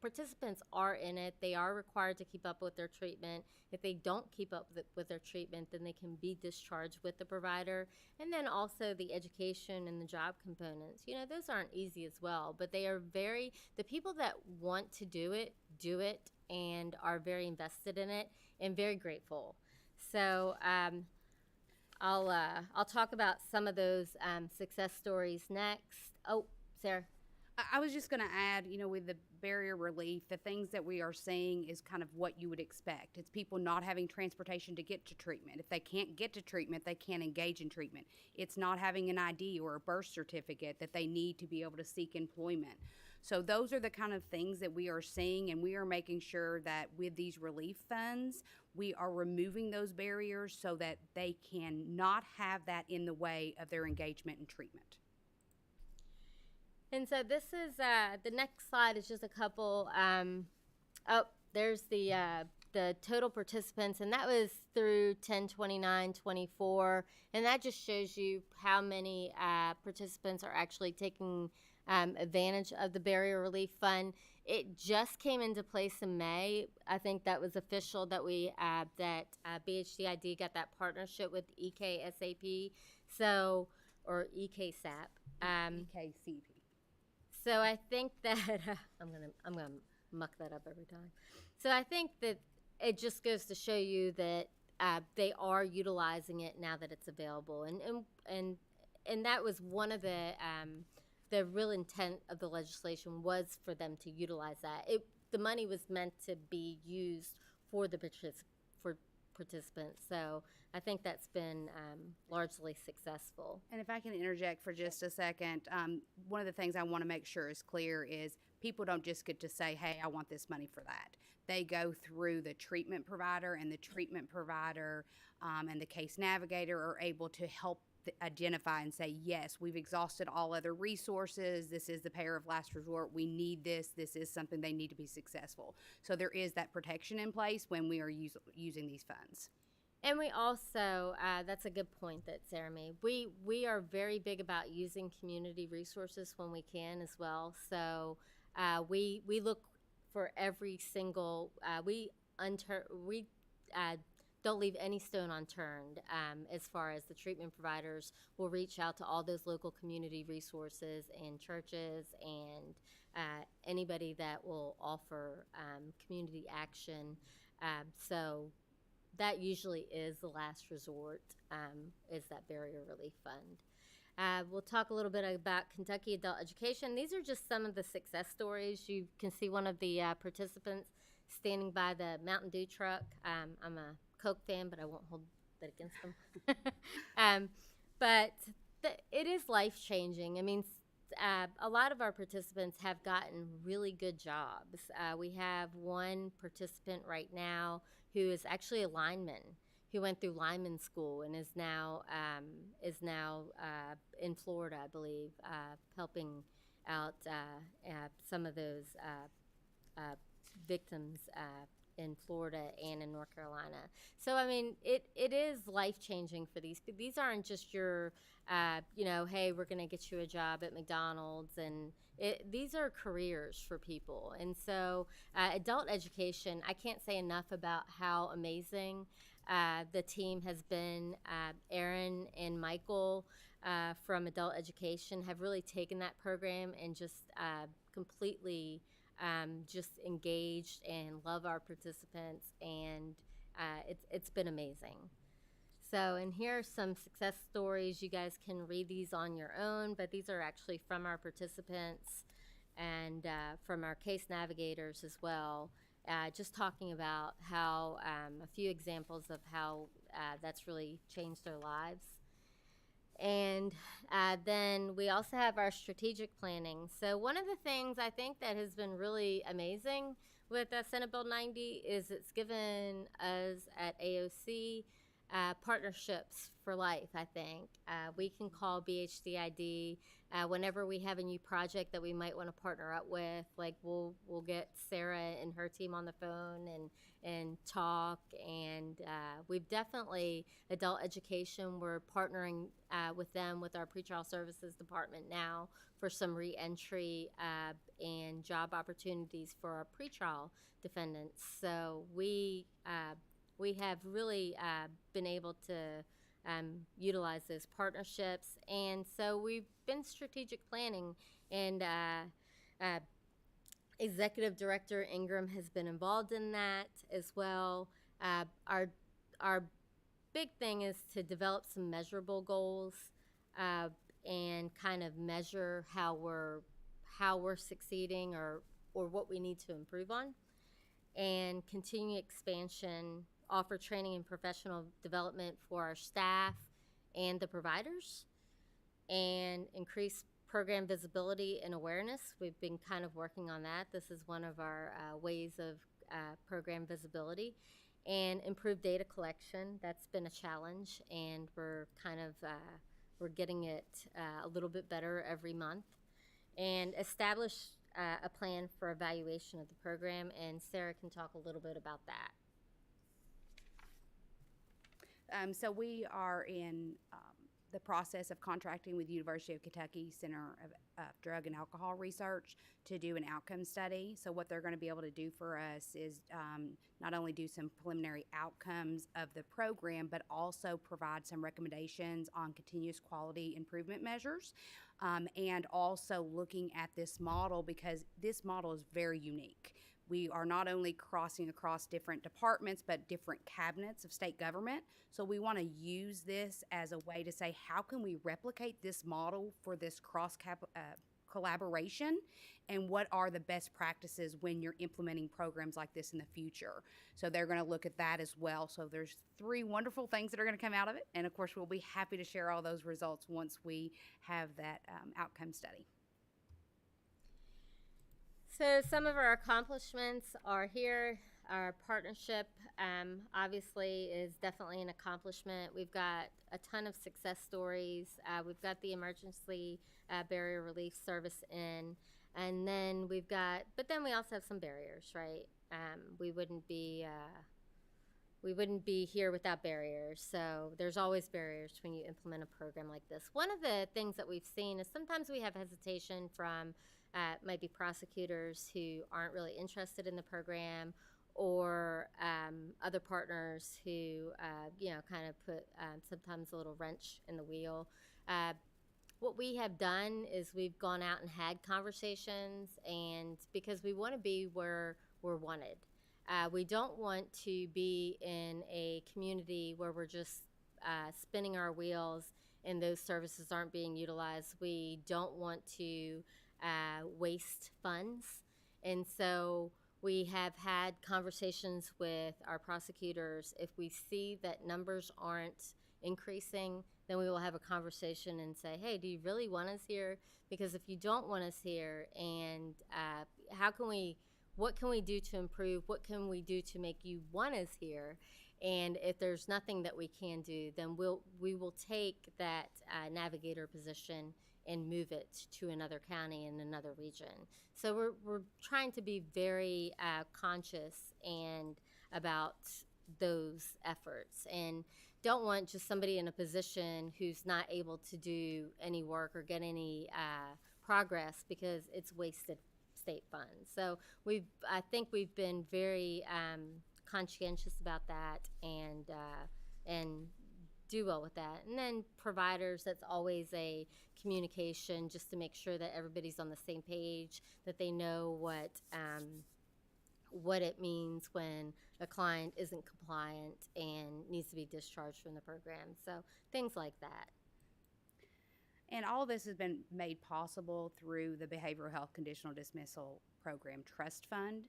participants are in it. They are required to keep up with their treatment. If they don't keep up with their treatment, then they can be discharged with the provider. And then also the education and the job components. You know, those aren't easy as well, but they are the people that want to do it and are very invested in it and very grateful. So I'll talk about some of those success stories next. Oh, Sarah. I was just going to add, you know, with the barrier relief, the things that we are seeing is kind of what you would expect. It's people not having transportation to get to treatment. If they can't get to treatment, they can't engage in treatment. It's not having an ID or a birth certificate that they need to be able to seek employment. So those are the kind of things that we are seeing, and we are making sure that with these relief funds, we are removing those barriers so that they can not have that in the way of their engagement and treatment. And so this is the next slide is just a couple. There's the the total participants, and that was through 10/29/24, and that just shows you how many participants are actually taking advantage of the Barrier Relief Fund. It just came into place in May. I think that was official that we that BHDID got that partnership with EKSAP, so or EKSAP. EKCP. So I think that I'm gonna muck that up every time. So I think that it just goes to show you that they are utilizing it now that it's available, and that was one of the real intent of the legislation was for them to utilize that. The money was meant to be used for the participants. So I think that's been largely successful. And if I can interject for just a second, one of the things I want to make sure is clear is people don't just get to say, hey, I want this money for that. They go through the treatment provider, and the treatment provider and the case navigator are able to help identify and say, yes, we've exhausted all other resources. This is the payer of last resort. We need this. This is something they need to be successful. So there is that protection in place when we are using these funds. And we also, that's a good point that Sarah made. We are very big about using community resources when we can as well. So we look for every single, we don't leave any stone unturned as far as the treatment providers will reach out to all those local community resources and churches and anybody that will offer community action. So that usually is the last resort, is that Barrier Relief Fund. We'll talk a little bit about Kentucky Adult Education. These are just some of the success stories. You can see one of the participants standing by the Mountain Dew truck. I'm a Coke fan, but I won't hold that against them. But it is life-changing. I mean, a lot of our participants have gotten really good jobs. We have one participant right now who is actually a lineman, who went through lineman school and is now in Florida, I believe, helping out some of those victims in Florida and in North Carolina. So, I mean, it is life-changing for these. These aren't just your, hey, we're going to get you a job at McDonald's. And these are careers for people. And so adult education, I can't say enough about how amazing the team has been. Aaron and Michael from Adult Education have really taken that program and just completely just engaged and love our participants, and it's been amazing. So, and here are some success stories. You guys can read these on your own, but these are actually from our participants and from our case navigators as well. Just talking about how a few examples of how that's really changed their lives. And then we also have our strategic planning. So one of the things I think that has been really amazing with Senate Bill 90 is it's given us at AOC partnerships for life, I think. We can call BHDID whenever we have a new project that we might want to partner up with. Like we'll get Sarah and her team on the phone and talk. And we've definitely, adult education, we're partnering with them, with our pretrial services department now for some reentry and job opportunities for our pretrial defendants. So we have really been able to utilize those partnerships. And so we've been strategic planning, and Executive Director Ingram has been involved in that as well. Our big thing is to develop some measurable goals and kind of measure how we're succeeding or what we need to improve on, and continue expansion, offer training and professional development for our staff and the providers, and increase program visibility and awareness. We've been kind of working on that. This is one of our ways of program visibility. And improve data collection. That's been a challenge, and we're kind of we're getting it a little bit better every month. And establish a plan for evaluation of the program, and Sarah can talk a little bit about that. So we are in the process of contracting with University of Kentucky Center of Drug and Alcohol Research to do an outcome study. So what they're going to be able to do for us is not only do some preliminary outcomes of the program, but also provide some recommendations on continuous quality improvement measures, and also looking at this model, because this model is very unique. We are not only crossing across different departments, but different cabinets of state government. So we want to use this as a way to say, how can we replicate this model for this collaboration, and what are the best practices when you're implementing programs like this in the future? So they're going to look at that as well. So there's 3 wonderful things that are going to come out of it. And of course, we'll be happy to share all those results once we have that outcome study. So some of our accomplishments are here. Our partnership obviously is definitely an accomplishment. We've got a ton of success stories. We've got the emergency barrier relief service in, and then but then we also have some barriers, right? We wouldn't be here without barriers. So there's always barriers when you implement a program like this. One of the things that we've seen is sometimes we have hesitation from maybe prosecutors who aren't really interested in the program, or other partners who, kind of put sometimes a little wrench in the wheel. What we have done is we've gone out and had conversations, and because we want to be where we're wanted. We don't want to be in a community where we're just spinning our wheels and those services aren't being utilized. We don't want to waste funds. And so we have had conversations with our prosecutors. If we see that numbers aren't increasing, then we will have a conversation and say, hey, do you really want us here? Because if you don't want us here, and what can we do to improve? What can we do to make you want us here? And if there's nothing that we can do, then we will take that navigator position and move it to another county in another region. So we're trying to be very conscious and about those efforts, and don't want just somebody in a position who's not able to do any work or get any progress because it's wasted state funds. So I think we've been very conscientious about that, and do well with that. And then providers, that's always a communication just to make sure that everybody's on the same page, that they know what it means when a client isn't compliant and needs to be discharged from the program. So things like that. And all this has been made possible through the Behavioral Health Conditional Dismissal Program Trust Fund.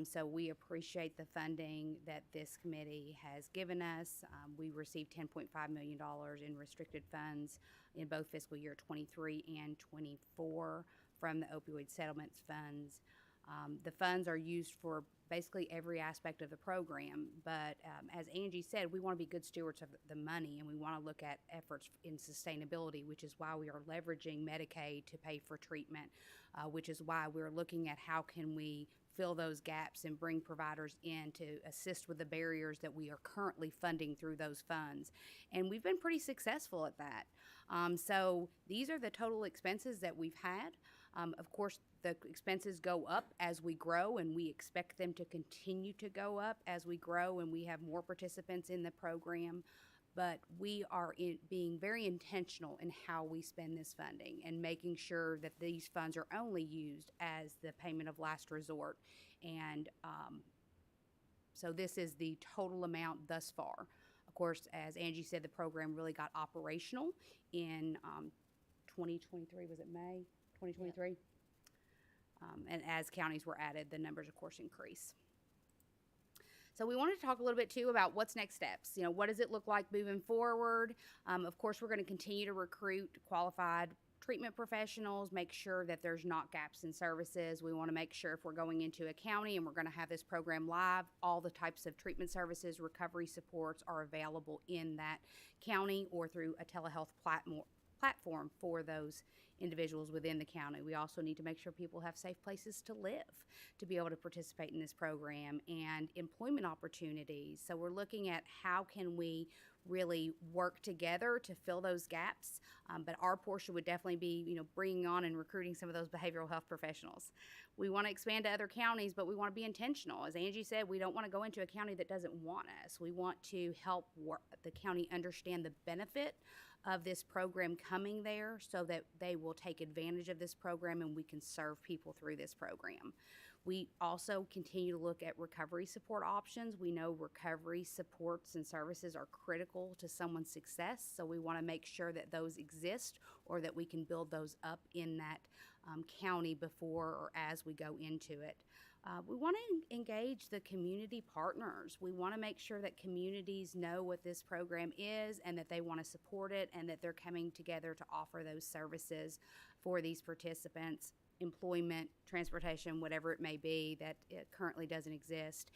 So we appreciate the funding that this committee has given us. We received $10.5 million in restricted funds in both fiscal year 23 and 24 from the opioid settlements funds. The funds are used for basically every aspect of the program, but as Angie said, we want to be good stewards of the money, and we want to look at efforts in sustainability, which is why we are leveraging Medicaid to pay for treatment, which is why we're looking at how can we fill those gaps and bring providers in to assist with the barriers that we are currently funding through those funds. And we've been pretty successful at that. So these are the total expenses that we've had. Of course, the expenses go up as we grow, and we expect them to continue to go up as we grow and we have more participants in the program. But we are being very intentional in how we spend this funding and making sure that these funds are only used as the payment of last resort. And so this is the total amount thus far. Of course, as Angie said, the program really got operational in 2023. Was it May 2023? Yep. And as counties were added, the numbers, of course, increase. So we wanted to talk a little bit, too, about what's next steps. You know, what does it look like moving forward? Of course, we're going to continue to recruit qualified treatment professionals, make sure that there's not gaps in services. We want to make sure if we're going into a county and we're going to have this program live, all the types of treatment services, recovery supports are available in that county or through a telehealth platform for those individuals within the county. We also need to make sure people have safe places to live to be able to participate in this program, and employment opportunities. So we're looking at how can we really work together to fill those gaps. But our portion would definitely be, bringing on and recruiting some of those behavioral health professionals. We want to expand to other counties, but we want to be intentional. As Angie said, we don't want to go into a county that doesn't want us. We want to help the county understand the benefit of this program coming there so that they will take advantage of this program and we can serve people through this program. We also continue to look at recovery support options. We know recovery supports and services are critical to someone's success, so we want to make sure that those exist or that we can build those up in that county before or as we go into it. We want to engage the community partners. We want to make sure that communities know what this program is and that they want to support it and that they're coming together to offer those services for these participants. Employment, transportation, whatever it may be that it currently doesn't exist.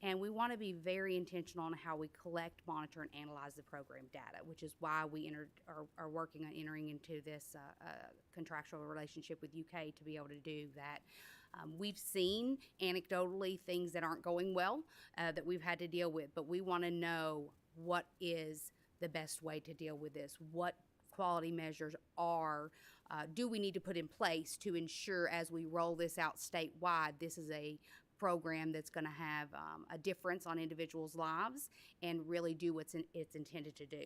And we want to be very intentional on how we collect, monitor, and analyze the program data, which is why we are working on entering into this contractual relationship with UK to be able to do that. We've seen anecdotally things that aren't going well that we've had to deal with, but we want to know what is the best way to deal with this, what quality measures do we need to put in place to ensure as we roll this out statewide, this is a program that's going to have a difference on individuals' lives and really do what it's intended to do.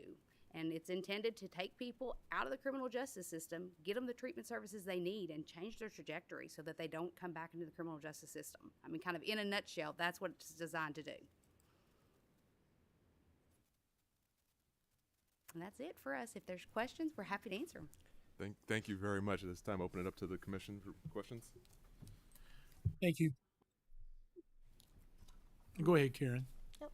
And it's intended to take people out of the criminal justice system, get them the treatment services they need, and change their trajectory so that they don't come back into the criminal justice system. I mean, kind of in a nutshell, that's what it's designed to do. And that's it for us. If there's questions, we're happy to answer them. Thank you very much. At this time, open it up to the commission for questions. Thank you. Go ahead, Karen. Yep.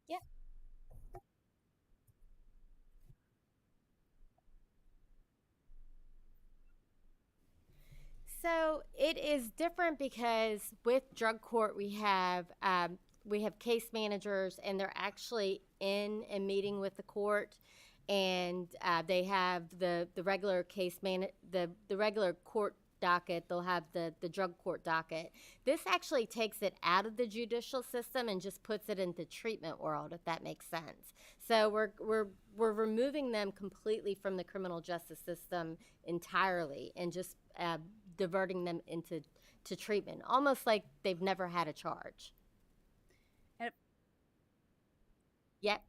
Yeah. So it is different because with drug court we have case managers, and they're actually in a meeting with the court, and they have the regular the regular court docket. They'll have the drug court docket. This actually takes it out of the judicial system and just puts it into treatment world, if that makes sense. So we're removing them completely from the criminal justice system entirely and just diverting them into treatment, almost like they've never had a charge. Yep.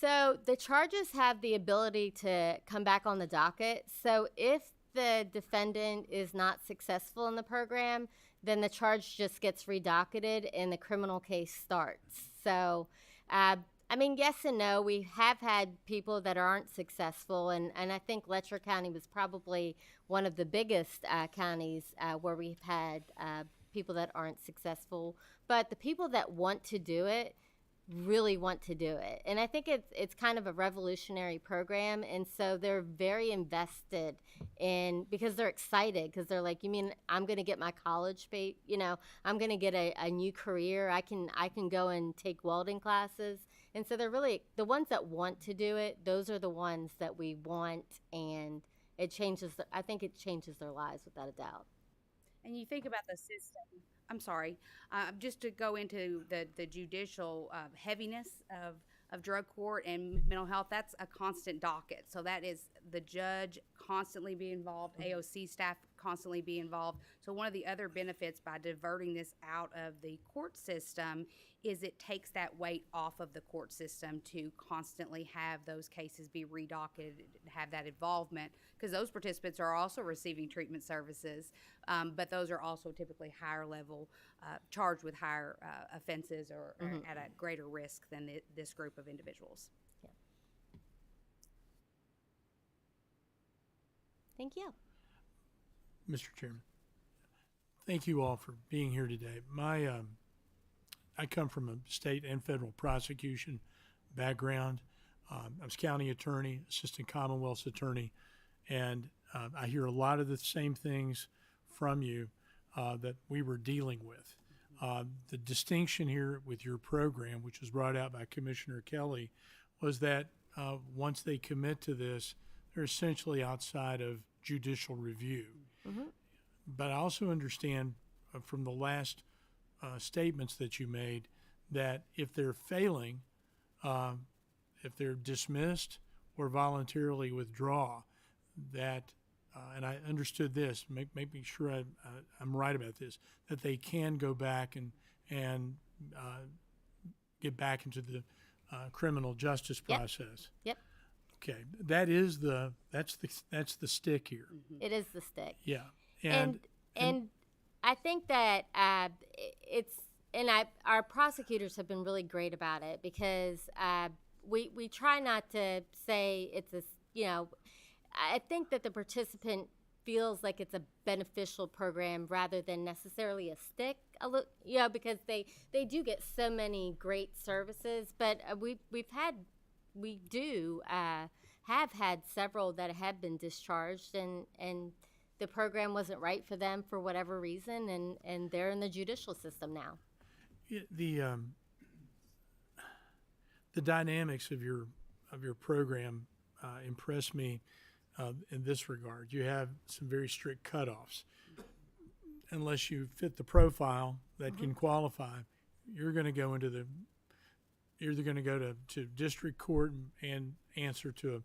So the charges have the ability to come back on the docket. So if the defendant is not successful in the program, then the charge just gets redocketed and the criminal case starts. So, I mean, yes and no. We have had people that aren't successful, and I think Letcher County was probably one of the biggest counties where we've had people that aren't successful. But the people that want to do it really want to do it, and I think it's kind of a revolutionary program, and so they're very invested in, because they're excited, because they're like, you mean I'm going to get my college paid, I'm going to get a new career, I can go and take welding classes, and so they're really the ones that want to do it. Those are the ones that we want, and I think it changes their lives without a doubt. And you think about the system. I'm sorry, just to go into the judicial heaviness of drug court and mental health, that's a constant docket. So that is the judge constantly be involved, AOC staff constantly be involved. So one of the other benefits by diverting this out of the court system is it takes that weight off of the court system to constantly have those cases be redocketed, have that involvement, because those participants are also receiving treatment services, but those are also typically higher level, charged with higher offenses or at a greater risk than this group of individuals. Yeah. Thank you. Mr. Chairman, thank you all for being here today. I come from a state and federal prosecution background. I was county attorney, assistant Commonwealth's attorney, and I hear a lot of the same things from you that we were dealing with. The distinction here with your program, which was brought out by Commissioner Kelly, was that once they commit to this, they're essentially outside of judicial review. But I also understand from the last statements that you made that if they're failing, if they're dismissed or voluntarily withdraw, that and I understood this, make sure I'm right about this, that they can go back and get back into the criminal justice process. Yep. Okay, that's the stick here. It is the stick. Yeah, And I think that our prosecutors have been really great about it because we try not to say it's I think that the participant feels like it's a beneficial program rather than necessarily a stick, because they do get so many great services, but we have had several that have been discharged and the program wasn't right for them for whatever reason, and they're in the judicial system now. The dynamics of your program impress me in this regard. You have some very strict cutoffs. Unless you fit the profile that can qualify, you're going to go to district court and answer to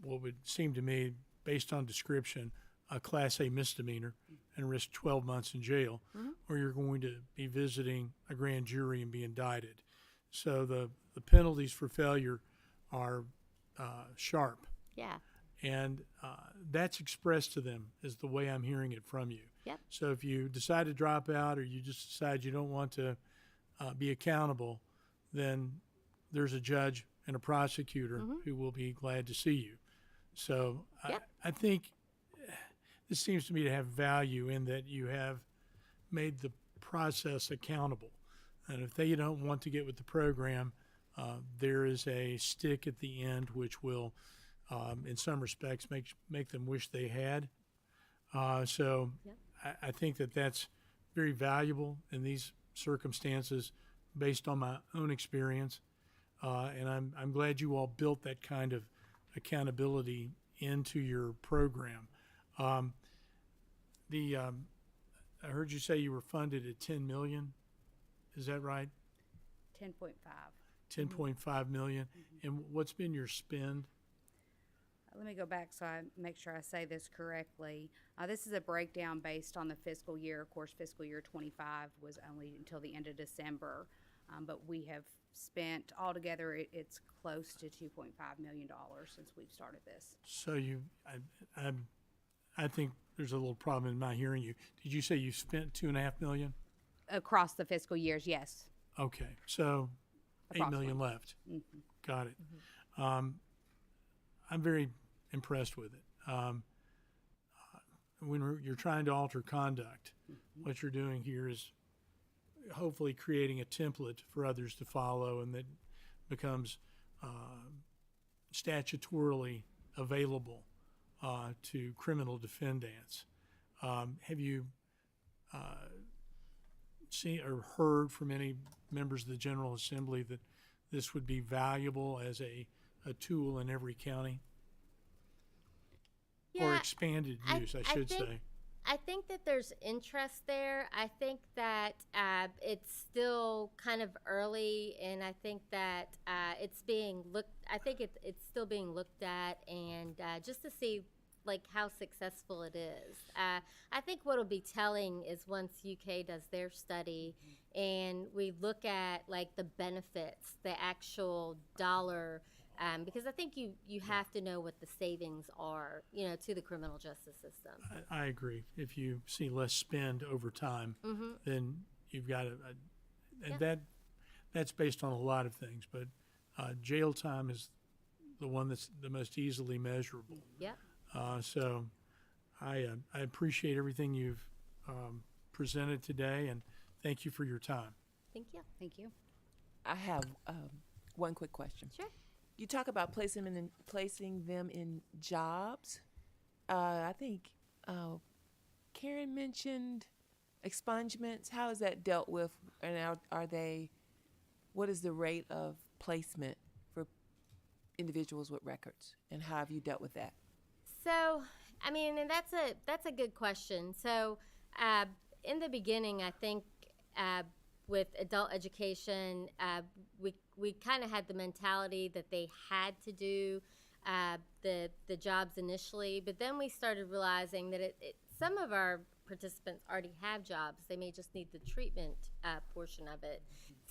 what would seem to me, based on description, a Class A misdemeanor and risk 12 months in jail, or you're going to be visiting a grand jury and be indicted. So the penalties for failure are sharp. Yeah. And that's expressed to them is the way I'm hearing it from you. Yep. So if you decide to drop out or you just decide you don't want to be accountable, then there's a judge and a prosecutor who will be glad to see you. So Yep. I think this seems to me to have value in that you have made the process accountable. And if they don't want to get with the program, there is a stick at the end which will, in some respects, make them wish they had. So Yep. I think that's very valuable in these circumstances based on my own experience. And I'm glad you all built that kind of accountability into your program. I heard you say you were funded at $10 million. Is that right? 10.5. $10.5 million. And what's been your spend? Let me go back so I make sure I say this correctly. This is a breakdown based on the fiscal year. Of course, fiscal year 25 was only until the end of December, but we have spent altogether. It's close to $2.5 million since we've started this. So I think there's a little problem in my hearing you. Did you say you spent $2.5 million? Across the fiscal years, yes. Okay, so $8 million left. Got it. I'm very impressed with it. When you're trying to alter conduct, what you're doing here is hopefully creating a template for others to follow, and that becomes statutorily available to criminal defendants. Have you seen or heard from any members of the General Assembly that this would be valuable as a tool in every county? Or expanded use, I should say. I think that there's interest there. I think that it's still kind of early, and I think that it's being looked. I think it's still being looked at, and just to see like how successful it is. I think what'll be telling is once UK does their study and we look at like the benefits, the actual dollar, because I think you have to know what the savings are, you know, to the criminal justice system. I agree. If you see less spend over time, then you've got and that's based on a lot of things, but jail time is the one that's the most easily measurable. Yep. So I appreciate everything you've presented today, and thank you for your time. Thank you. Thank you. I have one quick question. Sure. You talk about placing them in jobs. I think Karen mentioned expungements. How is that dealt with, and are they? What is the rate of placement for individuals with records, and how have you dealt with that? So, I mean, and that's a good question. So, in the beginning, I think with adult education, we kind of had the mentality that they had to do the jobs initially, but then we started realizing that some of our participants already have jobs. They may just need the treatment portion of it.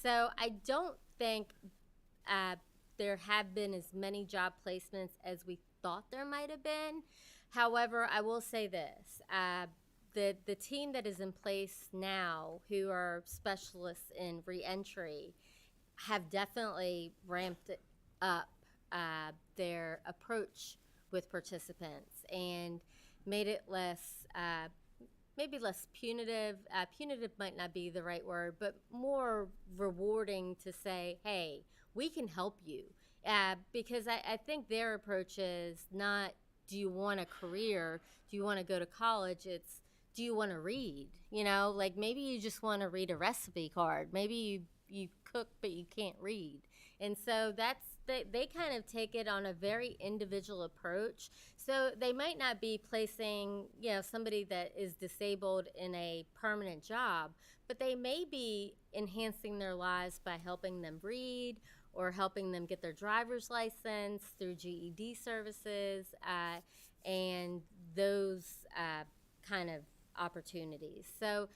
So I don't think there have been as many job placements as we thought there might have been. However, I will say this. The team that is in place now, who are specialists in reentry, have definitely ramped up their approach with participants and made it less, maybe less punitive. Punitive might not be the right word, but more rewarding to say, hey, we can help you. Because I think their approach is not, do you want a career? Do you want to go to college? It's, do you want to read? You know, like maybe you just want to read a recipe card. Maybe you cook, but you can't read. And so they kind of take it on a very individual approach. So they might not be placing, you know, somebody that is disabled in a permanent job, but they may be enhancing their lives by helping them read or helping them get their driver's license through GED services and those kind of opportunities. So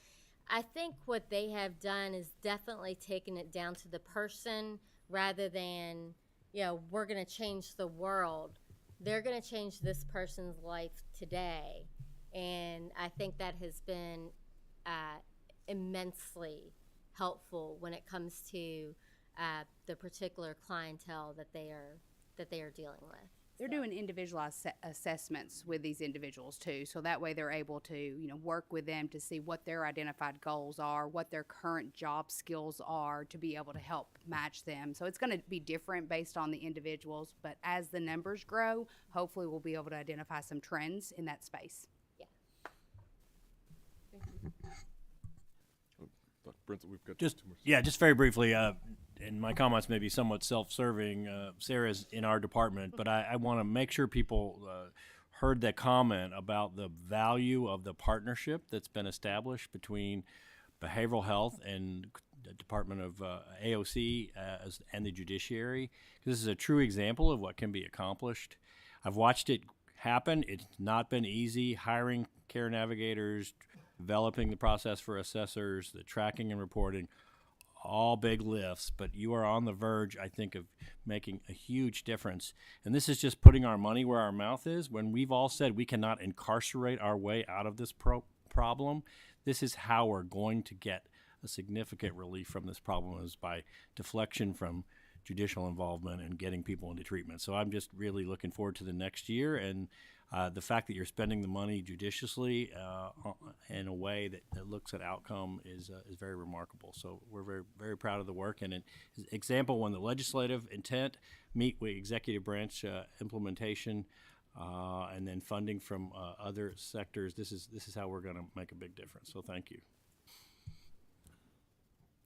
I think what they have done is definitely taken it down to the person rather than, you know, we're going to change the world. They're going to change this person's life today. And I think that has been immensely helpful when it comes to the particular clientele that they are dealing with. They're doing individualized assessments with these individuals too, so that way they're able to, you know, work with them to see what their identified goals are, what their current job skills are, to be able to help match them. So it's going to be different based on the individuals, but as the numbers grow, hopefully we'll be able to identify some trends in that space. Yeah. Dr. Brinson, we've got Just two more. yeah, just very briefly. And my comments may be somewhat self-serving. Sarah's in our department, but I want to make sure people heard that comment about the value of the partnership that's been established between behavioral health and the Department of AOC and the judiciary. This is a true example of what can be accomplished. I've watched it happen. It's not been easy. Hiring care navigators, developing the process for assessors, the tracking and reporting, all big lifts, but you are on the verge, I think, of making a huge difference. And this is just putting our money where our mouth is. When we've all said we cannot incarcerate our way out of this problem, this is how we're going to get a significant relief from this problem, is by deflection from judicial involvement and getting people into treatment. So I'm just really looking forward to the next year, and the fact that you're spending the money judiciously in a way that looks at outcome is very remarkable. So we're very, very proud of the work. And an example, when the legislative intent meet with executive branch implementation and then funding from other sectors, this is how we're going to make a big difference. So thank you.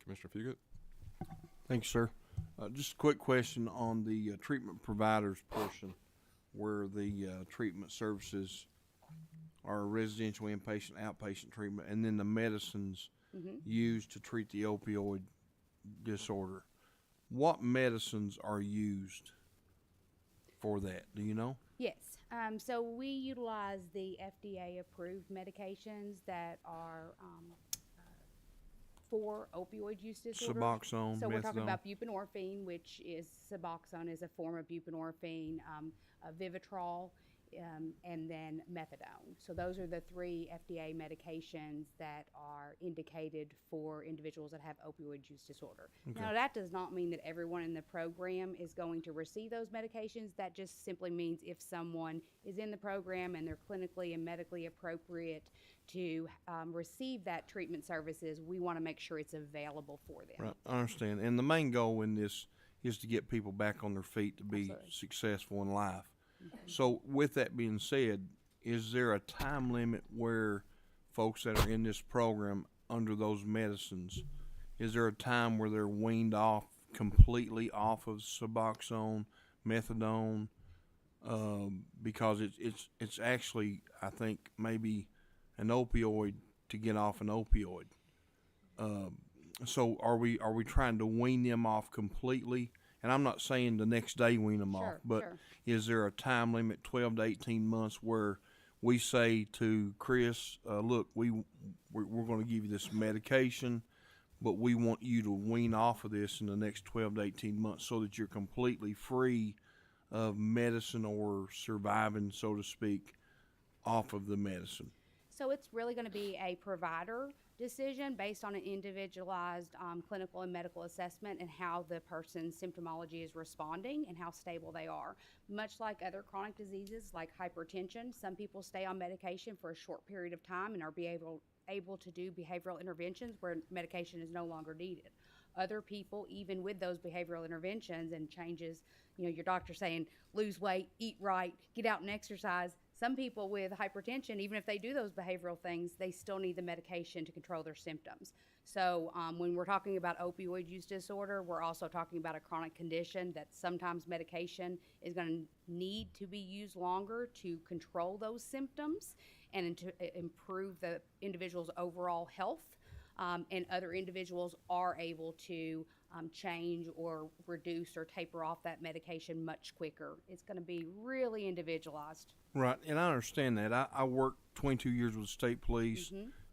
Commissioner Fugit? Thank you, sir. Just a quick question on the treatment providers portion, where the treatment services are residential, inpatient, outpatient treatment, and then the medicines used to treat the opioid disorder. What medicines are used for that? Do you know? Yes. So we utilize the FDA-approved medications that are for opioid use disorder. Suboxone, So we're talking methadone. about buprenorphine, which is Suboxone is a form of buprenorphine, Vivitrol, and then methadone. So those are the 3 FDA medications that are indicated for individuals that have opioid use disorder. Okay. Now, that does not mean that everyone in the program is going to receive those medications. That just simply means if someone is in the program and they're clinically and medically appropriate to receive that treatment services, we want to make sure it's available for them. Right, I understand. And the main goal in this is to get people back on their feet to be Absolutely. successful in life. So with that being said, is there a time limit where folks that are in this program under those medicines, is there a time where they're weaned off completely off of Suboxone, methadone? Because it's actually, I think, maybe an opioid to get off an opioid. So are we trying to wean them off completely? And I'm not saying the next day wean them off, but sure. is there a time limit, 12 to 18 months, where we say to Chris, look, we're going to give you this medication, but we want you to wean off of this in the next 12 to 18 months so that you're completely free of medicine or surviving, so to speak, off of the medicine? So it's really going to be a provider decision based on an individualized clinical and medical assessment and how the person's symptomology is responding and how stable they are. Much like other chronic diseases like hypertension, some people stay on medication for a short period of time and are able to do behavioral interventions where medication is no longer needed. Other people, even with those behavioral interventions and changes, your doctor saying lose weight, eat right, get out and exercise, some people with hypertension, even if they do those behavioral things, they still need the medication to control their symptoms. So when we're talking about opioid use disorder, we're also talking about a chronic condition that sometimes medication is going to need to be used longer to control those symptoms and to improve the individual's overall health. And other individuals are able to change or reduce or taper off that medication much quicker. It's going to be really individualized. Right, and I understand that. I worked 22 years with the state police,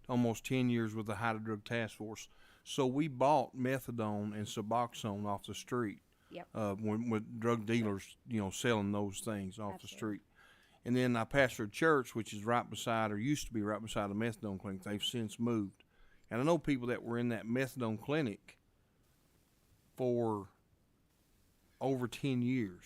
almost 10 years with the High Drug Task Force. So we bought methadone and Suboxone off the street. Yep. With drug dealers, selling those things off the Absolutely. street. And then I pastored a church, which is right beside, or used to be right beside a methadone clinic. They've since moved. And I know people that were in that methadone clinic for over 10 years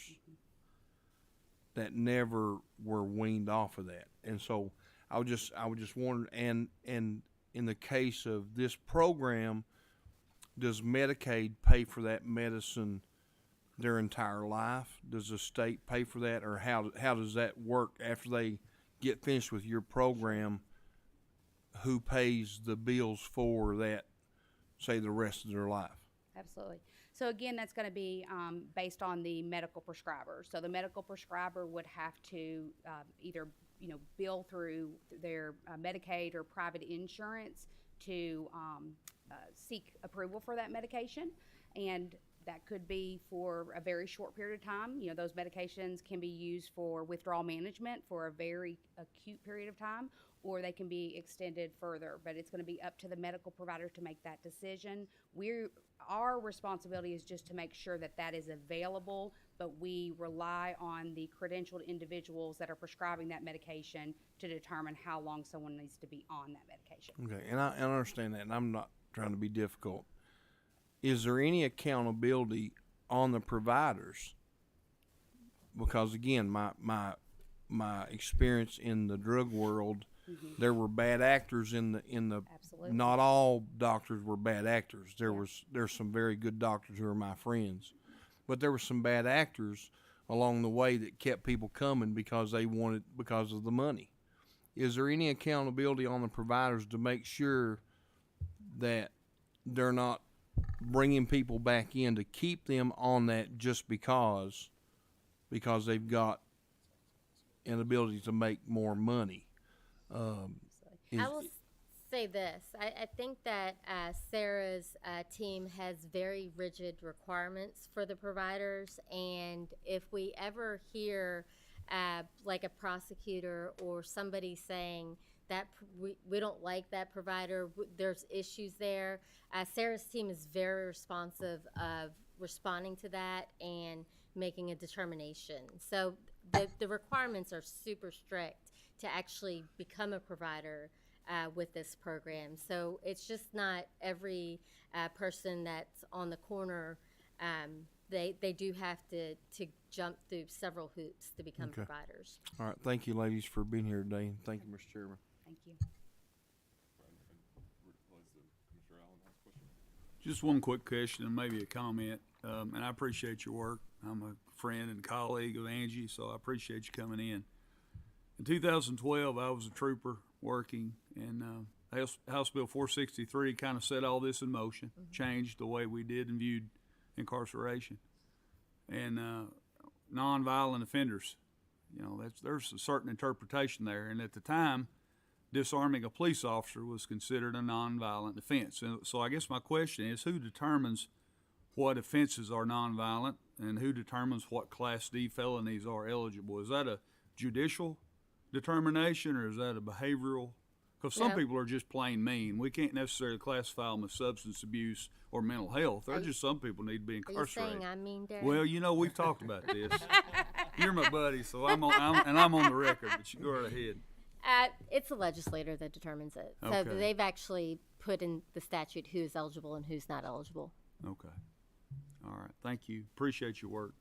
that never were weaned off of that. And so I was just wondering, and in the case of this program, does Medicaid pay for that medicine their entire life? Does the state pay for that, or how does that work after they get finished with your program? Who pays the bills for that, say, the rest of their life? Absolutely. So again, that's going to be based on the medical prescriber. So the medical prescriber would have to either bill through their Medicaid or private insurance to seek approval for that medication, and that could be for a very short period of time. Those medications can be used for withdrawal management for a very acute period of time, or they can be extended further, but it's going to be up to the medical provider to make that decision. Our responsibility is just to make sure that that is available, but we rely on the credentialed individuals that are prescribing that medication to determine how long someone needs to be on that medication. Okay, and I understand that, and I'm not trying to be difficult. Is there any accountability on the providers? Because again, my experience in the drug world, there were bad actors in the Absolutely. Not all doctors were bad actors. There's some very good doctors who are my friends, but there were some bad actors along the way that kept people coming because of the money. Is there any accountability on the providers to make sure that they're not bringing people back in to keep them on that just because they've got an ability to make more money? I will say this. I think that Sarah's team has very rigid requirements for the providers, and if we ever hear like a prosecutor or somebody saying that we don't like that provider, there's issues there, Sarah's team is very responsive of responding to that and making a determination. So the requirements are super strict to actually become a provider with this program. So it's just not every person that's on the corner. They do have to jump through several hoops to become Okay. providers. All right, thank you, ladies, for being here today. Thank you, Mr. Chairman. Thank you. Just one quick question and maybe a comment, and I appreciate your work. I'm a friend and colleague of Angie, so I appreciate you coming in. In 2012, I was a trooper working, and House Bill 463 kind of set all this in motion, changed the way we did and viewed incarceration. And nonviolent offenders, there's a certain interpretation there, and at the time, disarming a police officer was considered a nonviolent offense. And so I guess my question is, who determines what offenses are nonviolent and who determines what Class D felonies are eligible? Is that a judicial determination or is that a behavioral? Because some people are just plain mean. We can't necessarily classify them as substance abuse or mental health. They're just some people need to be incarcerated. Are you saying I'm mean, Derek? Well, we've talked about this. You're my buddy, so I'm on the record, but you go right ahead. It's the legislator that determines it. So Okay. they've actually put in the statute who's eligible and who's not eligible. Okay. All right. Thank you. Appreciate your work.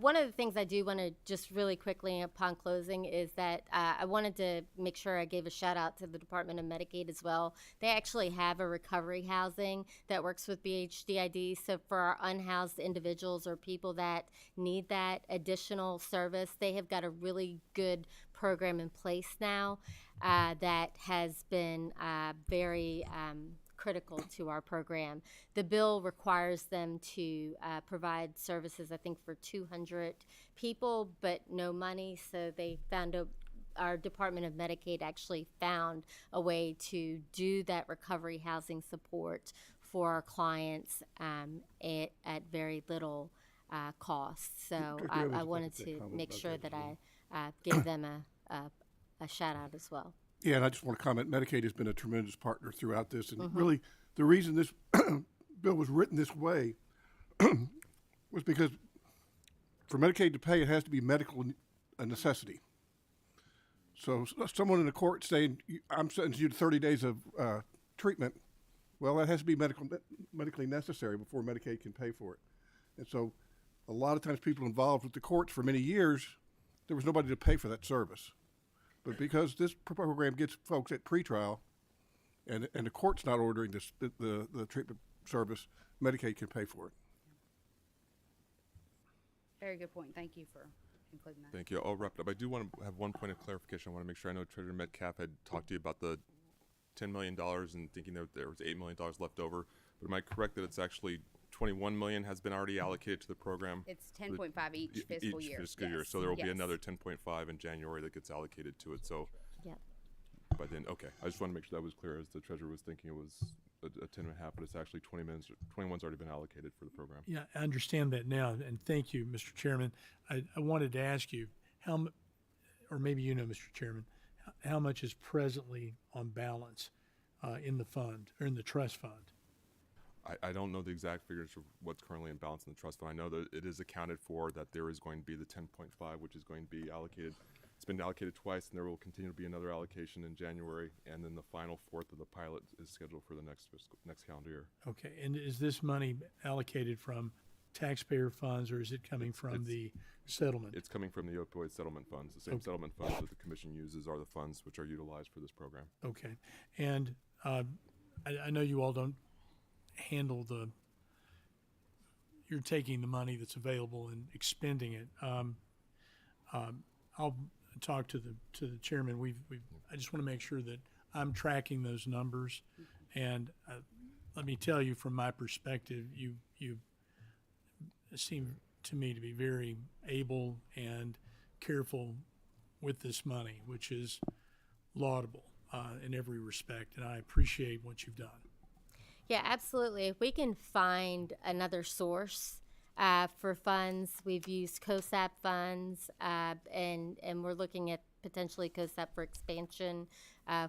One of the things I do want to just really quickly upon closing is that I wanted to make sure I gave a shout out to the Department of Medicaid as well. They actually have a recovery housing that works with BHDID. So for our unhoused individuals or people that need that additional service, they have got a really good program in place now that has been very critical to our program. The bill requires them to provide services, I think, for 200 people, but no money. So they found our Department of Medicaid actually found a way to do that recovery housing support for our clients at very little cost. So I wanted to make sure that I give them a shout out as well. Yeah, and I just want to comment, Medicaid has been a tremendous partner throughout this. And really, the reason this bill was written this way was because for Medicaid to pay, it has to be medical necessity. So someone in the court saying, I'm sentencing you to 30 days of treatment, well, that has to be medically necessary before Medicaid can pay for it. And so a lot of times people involved with the courts for many years, there was nobody to pay for that service. But because this program gets folks at pretrial, and the court's not ordering the treatment service, Medicaid can pay for it. Very good point. Thank you for including that. Thank you. I'll wrap it up. I do want to have one point of clarification. I want to make sure I know Treasurer Metcalf had talked to you about the $10 million and thinking that there was $8 million left over. But am I correct that it's actually $21 million has been already allocated to the program? It's 10.5 each fiscal year. Fiscal year. Yes. So there will be Yes. another 10.5 in January that gets allocated to it. So Yep. by then, okay. I just want to make sure that was clear, as the treasurer was thinking it was a 10.5, but it's actually 21's already been allocated for the program. Yeah, I understand that now, and thank you, Mr. Chairman. I wanted to ask you, or maybe you know, Mr. Chairman, how much is presently on balance in the fund, or in the trust fund? I don't know the exact figures of what's currently in balance in the trust fund. I know that it is accounted for, that there is going to be the 10.5, which is going to be allocated. It's been allocated twice, and there will continue to be another allocation in January, and then the final fourth of the pilot is scheduled for the next calendar year. Okay, and is this money allocated from taxpayer funds, or is it coming from the settlement? It's coming from the opioid settlement funds. The same settlement funds that the commission uses are the funds which are utilized for this program. Okay, and I know you all don't handle you're taking the money that's available and expending it. I'll talk to the chairman. I just want to make sure that I'm tracking those numbers, and let me tell you, from my perspective, you seem to me to be very able and careful with this money, which is laudable in every respect, and I appreciate what you've done. Yeah, absolutely. If we can find another source for funds. We've used COSAP funds, and we're looking at potentially COSAP for expansion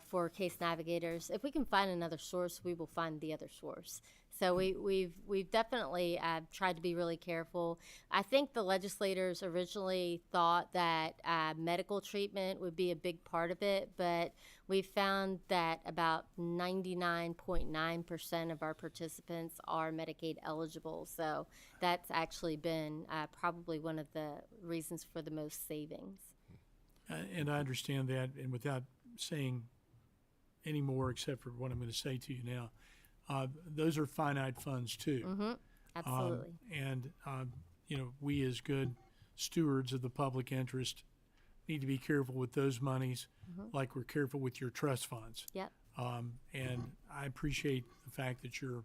for case navigators. If we can find another source, we will find the other source. So we've definitely tried to be really careful. I think the legislators originally thought that medical treatment would be a big part of it, but we found that about 99.9% of our participants are Medicaid eligible. So that's actually been probably one of the reasons for the most savings. And I understand that, and without saying any more except for what I'm going to say to you now, those are finite funds too. Mm-hmm. Absolutely. We as good stewards of the public interest need to be careful with those monies, like we're careful with your trust funds. Yep. And I appreciate the fact that you're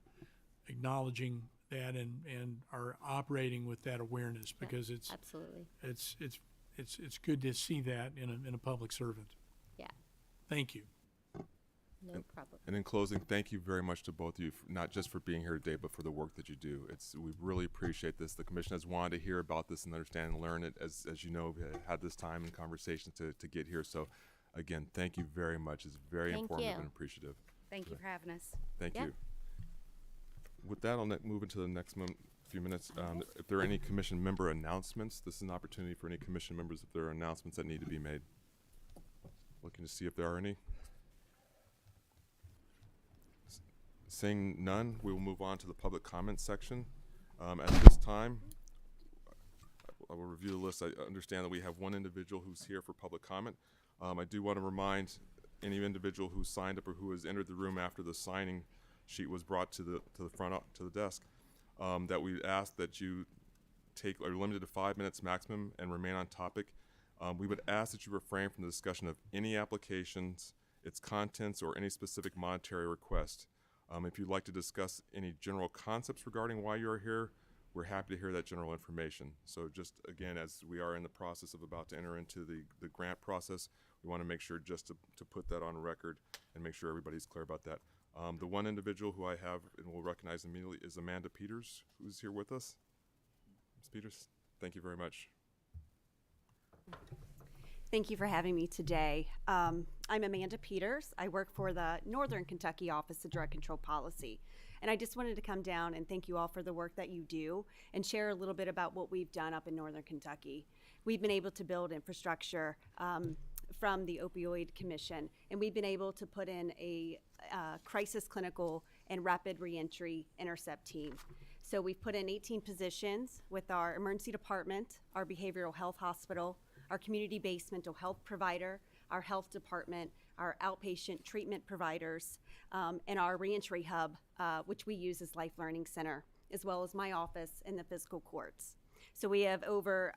acknowledging that and are operating with that awareness, because Absolutely. it's good to see that in a public servant. Yeah. Thank you. No problem. And in closing, thank you very much to both of you, not just for being here today, but for the work that you do. We really appreciate this. The commission has wanted to hear about this and understand and learn it. As you know, we had this time and conversation to get here. So, again, thank you very much. It's very informative and appreciative. Thank you for having us. Thank Yep. you. With that, I'll move into the next few minutes. If there are any commission member announcements, this is an opportunity for any commission members if there are announcements that need to be made. Looking to see if there are any. Seeing none, we will move on to the public comment section. At this time, I will review the list. I understand that we have one individual who's here for public comment. I do want to remind any individual who signed up or who has entered the room after the signing sheet was brought to the front to the desk, that we ask that you are limited to 5 minutes maximum and remain on topic. We would ask that you refrain from the discussion of any applications, its contents, or any specific monetary request. If you'd like to discuss any general concepts regarding why you're here, we're happy to hear that general information. So just again, as we are in the process of about to enter into the grant process, we want to make sure just to put that on record and make sure everybody's clear about that. The one individual who I have and will recognize immediately is Amanda Peters, who's here with us. Ms. Peters, thank you very much. Thank you for having me today. I'm Amanda Peters. I work for the Northern Kentucky Office of Drug Control Policy. And I just wanted to come down and thank you all for the work that you do and share a little bit about what we've done up in Northern Kentucky. We've been able to build infrastructure from the Opioid Commission, and we've been able to put in a crisis clinical and rapid reentry intercept team. So we've put in 18 positions with our emergency department, our behavioral health hospital, our community-based mental health provider, our health department, our outpatient treatment providers, and our reentry hub, which we use as Life Learning Center, as well as my office and the fiscal courts. So we have over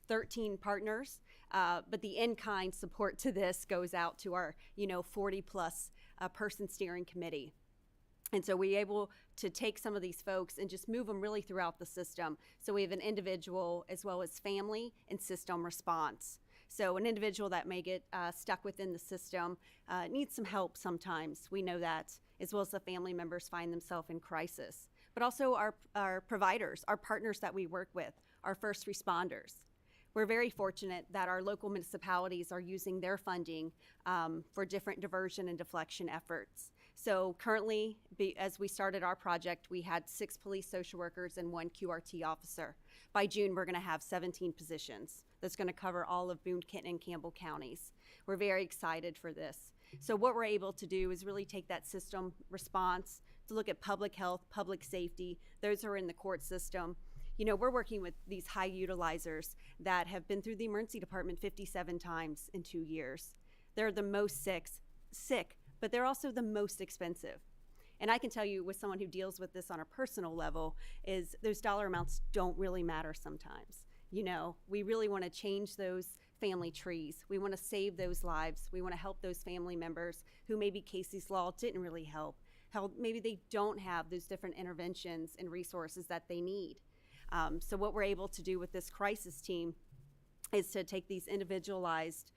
13 partners, but the in-kind support to this goes out to our 40-plus person steering committee. And so we're able to take some of these folks and just move them really throughout the system. So we have an individual as well as family and system response. So an individual that may get stuck within the system needs some help sometimes. We know that, as well as the family members find themselves in crisis. But also our providers, our partners that we work with, our first responders. We're very fortunate that our local municipalities are using their funding for different diversion and deflection efforts. So currently, as we started our project, we had 6 police social workers and 1 QRT officer. By June, we're going to have 17 positions. That's going to cover all of Boone, Kenton, and Campbell counties. We're very excited for this. So what we're able to do is really take that system response to look at public health, public safety, those who are in the court system. We're working with these high utilizers that have been through the emergency department 57 times in 2 years. They're the most sick, but they're also the most expensive. And I can tell you, with someone who deals with this on a personal level, is those dollar amounts don't really matter sometimes. We really want to change those family trees. We want to save those lives. We want to help those family members who maybe Casey's Law didn't really help. Maybe they don't have those different interventions and resources that they need. So what we're able to do with this crisis team is to take these individualized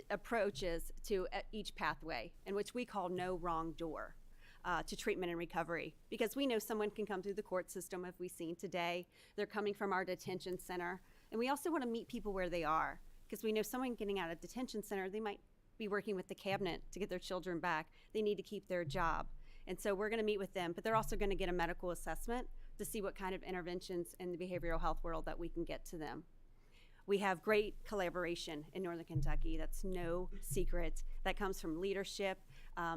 approaches to each pathway, in which we call no wrong door. to treatment and recovery, because we know someone can come through the court system, as we've seen today. They're coming from our detention center. And we also want to meet people where they are, because we know someone getting out of detention center, they might be working with the cabinet to get their children back. They need to keep their job. And so we're going to meet with them, but they're also going to get a medical assessment to see what kind of interventions in the behavioral health world that we can get to them. We have great collaboration in Northern Kentucky. That's no secret. That comes from leadership.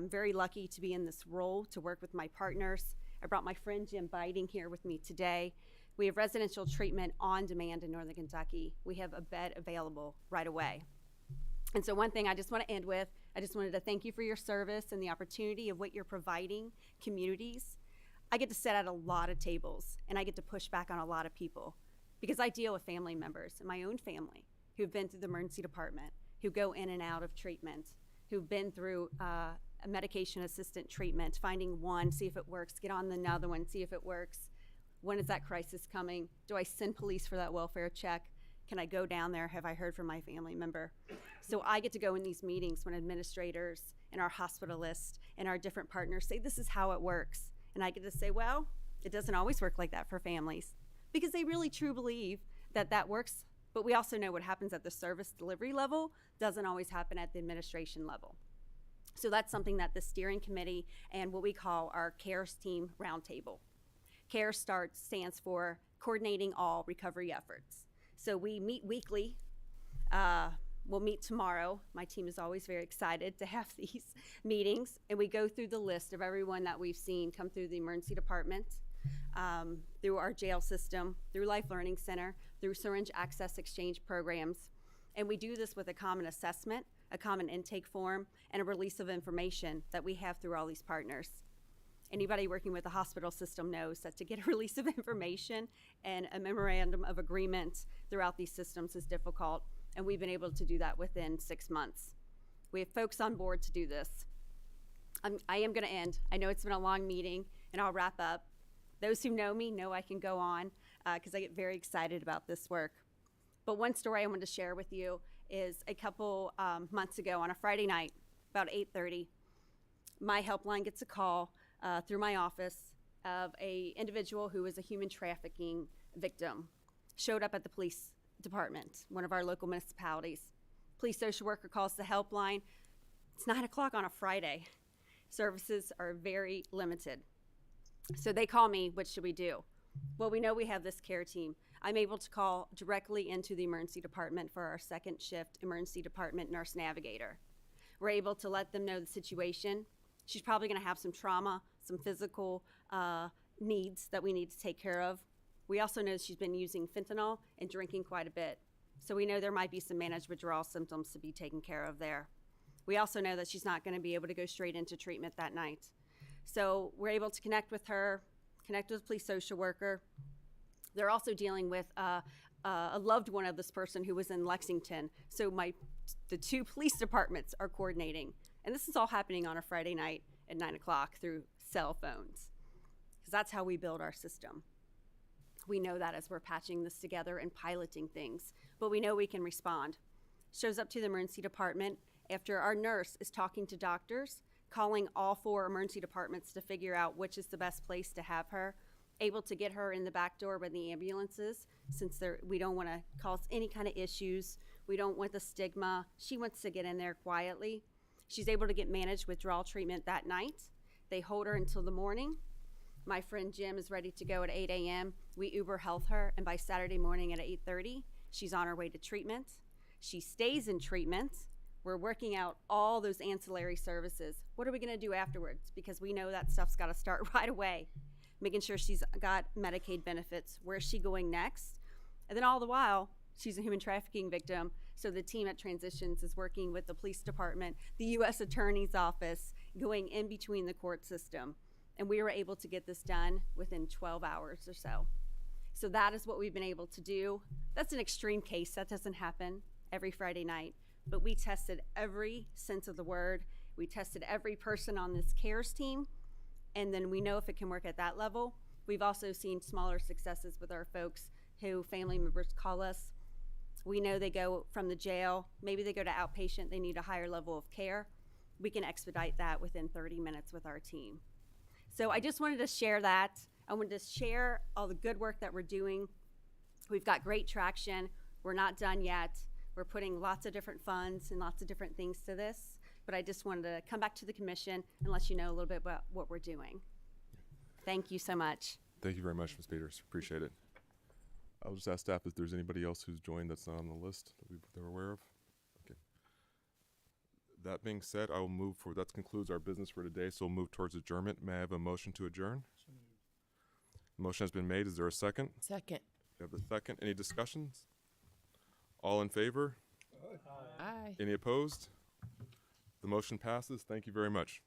Very lucky to be in this role, to work with my partners. I brought my friend Jim Biding here with me today. We have residential treatment on demand in Northern Kentucky. We have a bed available right away. And so one thing I just want to end with, I just wanted to thank you for your service and the opportunity of what you're providing communities. I get to sit at a lot of tables, and I get to push back on a lot of people, because I deal with family members in my own family who've been through the emergency department, who go in and out of treatment, who've been through a medication assistant treatment, finding one, see if it works, get on another one, see if it works. When is that crisis coming? Do I send police for that welfare check? Can I go down there? Have I heard from my family member? So I get to go in these meetings when administrators and our hospitalists and our different partners say, this is how it works. And I get to say, well, it doesn't always work like that for families, because they really truly believe that that works. But we also know what happens at the service delivery level doesn't always happen at the administration level. So that's something that the steering committee and what we call our CARES team roundtable. CARES stands for Coordinating All Recovery Efforts. So we meet weekly. We'll meet tomorrow. My team is always very excited to have these meetings, and we go through the list of everyone that we've seen come through the emergency department, through our jail system, through Life Learning Center, through syringe access exchange programs. And we do this with a common assessment, a common intake form, and a release of information that we have through all these partners. Anybody working with the hospital system knows that to get a release of information and a memorandum of agreement throughout these systems is difficult, and we've been able to do that within 6 months. We have folks on board to do this. I am going to end. I know it's been a long meeting, and I'll wrap up. Those who know me know I can go on because I get very excited about this work. But one story I wanted to share with you is a couple months ago on a Friday night, about 8:30, my helpline gets a call through my office of a individual who was a human trafficking victim, showed up at the police department, one of our local municipalities. Police social worker calls the helpline. It's 9 o'clock on a Friday. Services are very limited. So they call me, what should we do? Well, we know we have this care team. I'm able to call directly into the emergency department for our second shift emergency department nurse navigator. We're able to let them know the situation. She's probably gonna have some trauma, some physical needs that we need to take care of. We also know she's been using fentanyl and drinking quite a bit. So we know there might be some managed withdrawal symptoms to be taken care of there. We also know that she's not gonna be able to go straight into treatment that night. So we're able to connect with her, connect with a police social worker. They're also dealing with a loved one of this person who was in Lexington. So the two police departments are coordinating. And this is all happening on a Friday night at 9 o'clock through cell phones, because that's how we build our system. We know that as we're patching this together and piloting things, but we know we can respond. Shows up to the emergency department after our nurse is talking to doctors, calling all 4 emergency departments to figure out which is the best place to have her, able to get her in the back door with the ambulances, since we don't want to cause any kind of issues. We don't want the stigma. She wants to get in there quietly. She's able to get managed withdrawal treatment that night. They hold her until the morning. My friend Jim is ready to go at 8 a.m. We Uber Health her, and by Saturday morning at 8:30, she's on her way to treatment. She stays in treatment. We're working out all those ancillary services. What are we gonna do afterwards? Because we know that stuff's gotta start right away. Making sure she's got Medicaid benefits. Where's she going next? And then all the while, she's a human trafficking victim. So the team at Transitions is working with the police department, the U.S. Attorney's Office, going in between the court system. And we were able to get this done within 12 hours or so. So that is what we've been able to do. That's an extreme case. That doesn't happen every Friday night. But we tested every sense of the word. We tested every person on this CARES team. And then we know if it can work at that level. We've also seen smaller successes with our folks who family members call us. We know they go from the jail, maybe they go to outpatient, they need a higher level of care. We can expedite that within 30 minutes with our team. So I just wanted to share that. I wanted to share all the good work that we're doing. We've got great traction. We're not done yet. We're putting lots of different funds and lots of different things to this, but I just wanted to come back to the commission and let you know a little bit about what we're doing. Thank you so much. Thank you very much, Ms. Peters. Appreciate it. I'll just ask staff if there's anybody else who's joined that's not on the list that they're aware of. Okay. That being said, I will move forward. That concludes our business for today, so we'll move towards adjournment. May I have a motion to adjourn? Motion has been made. Is there a second? Second. We have a second. Any discussions? All in favor? Aye. Any opposed? The motion passes. Thank you very much.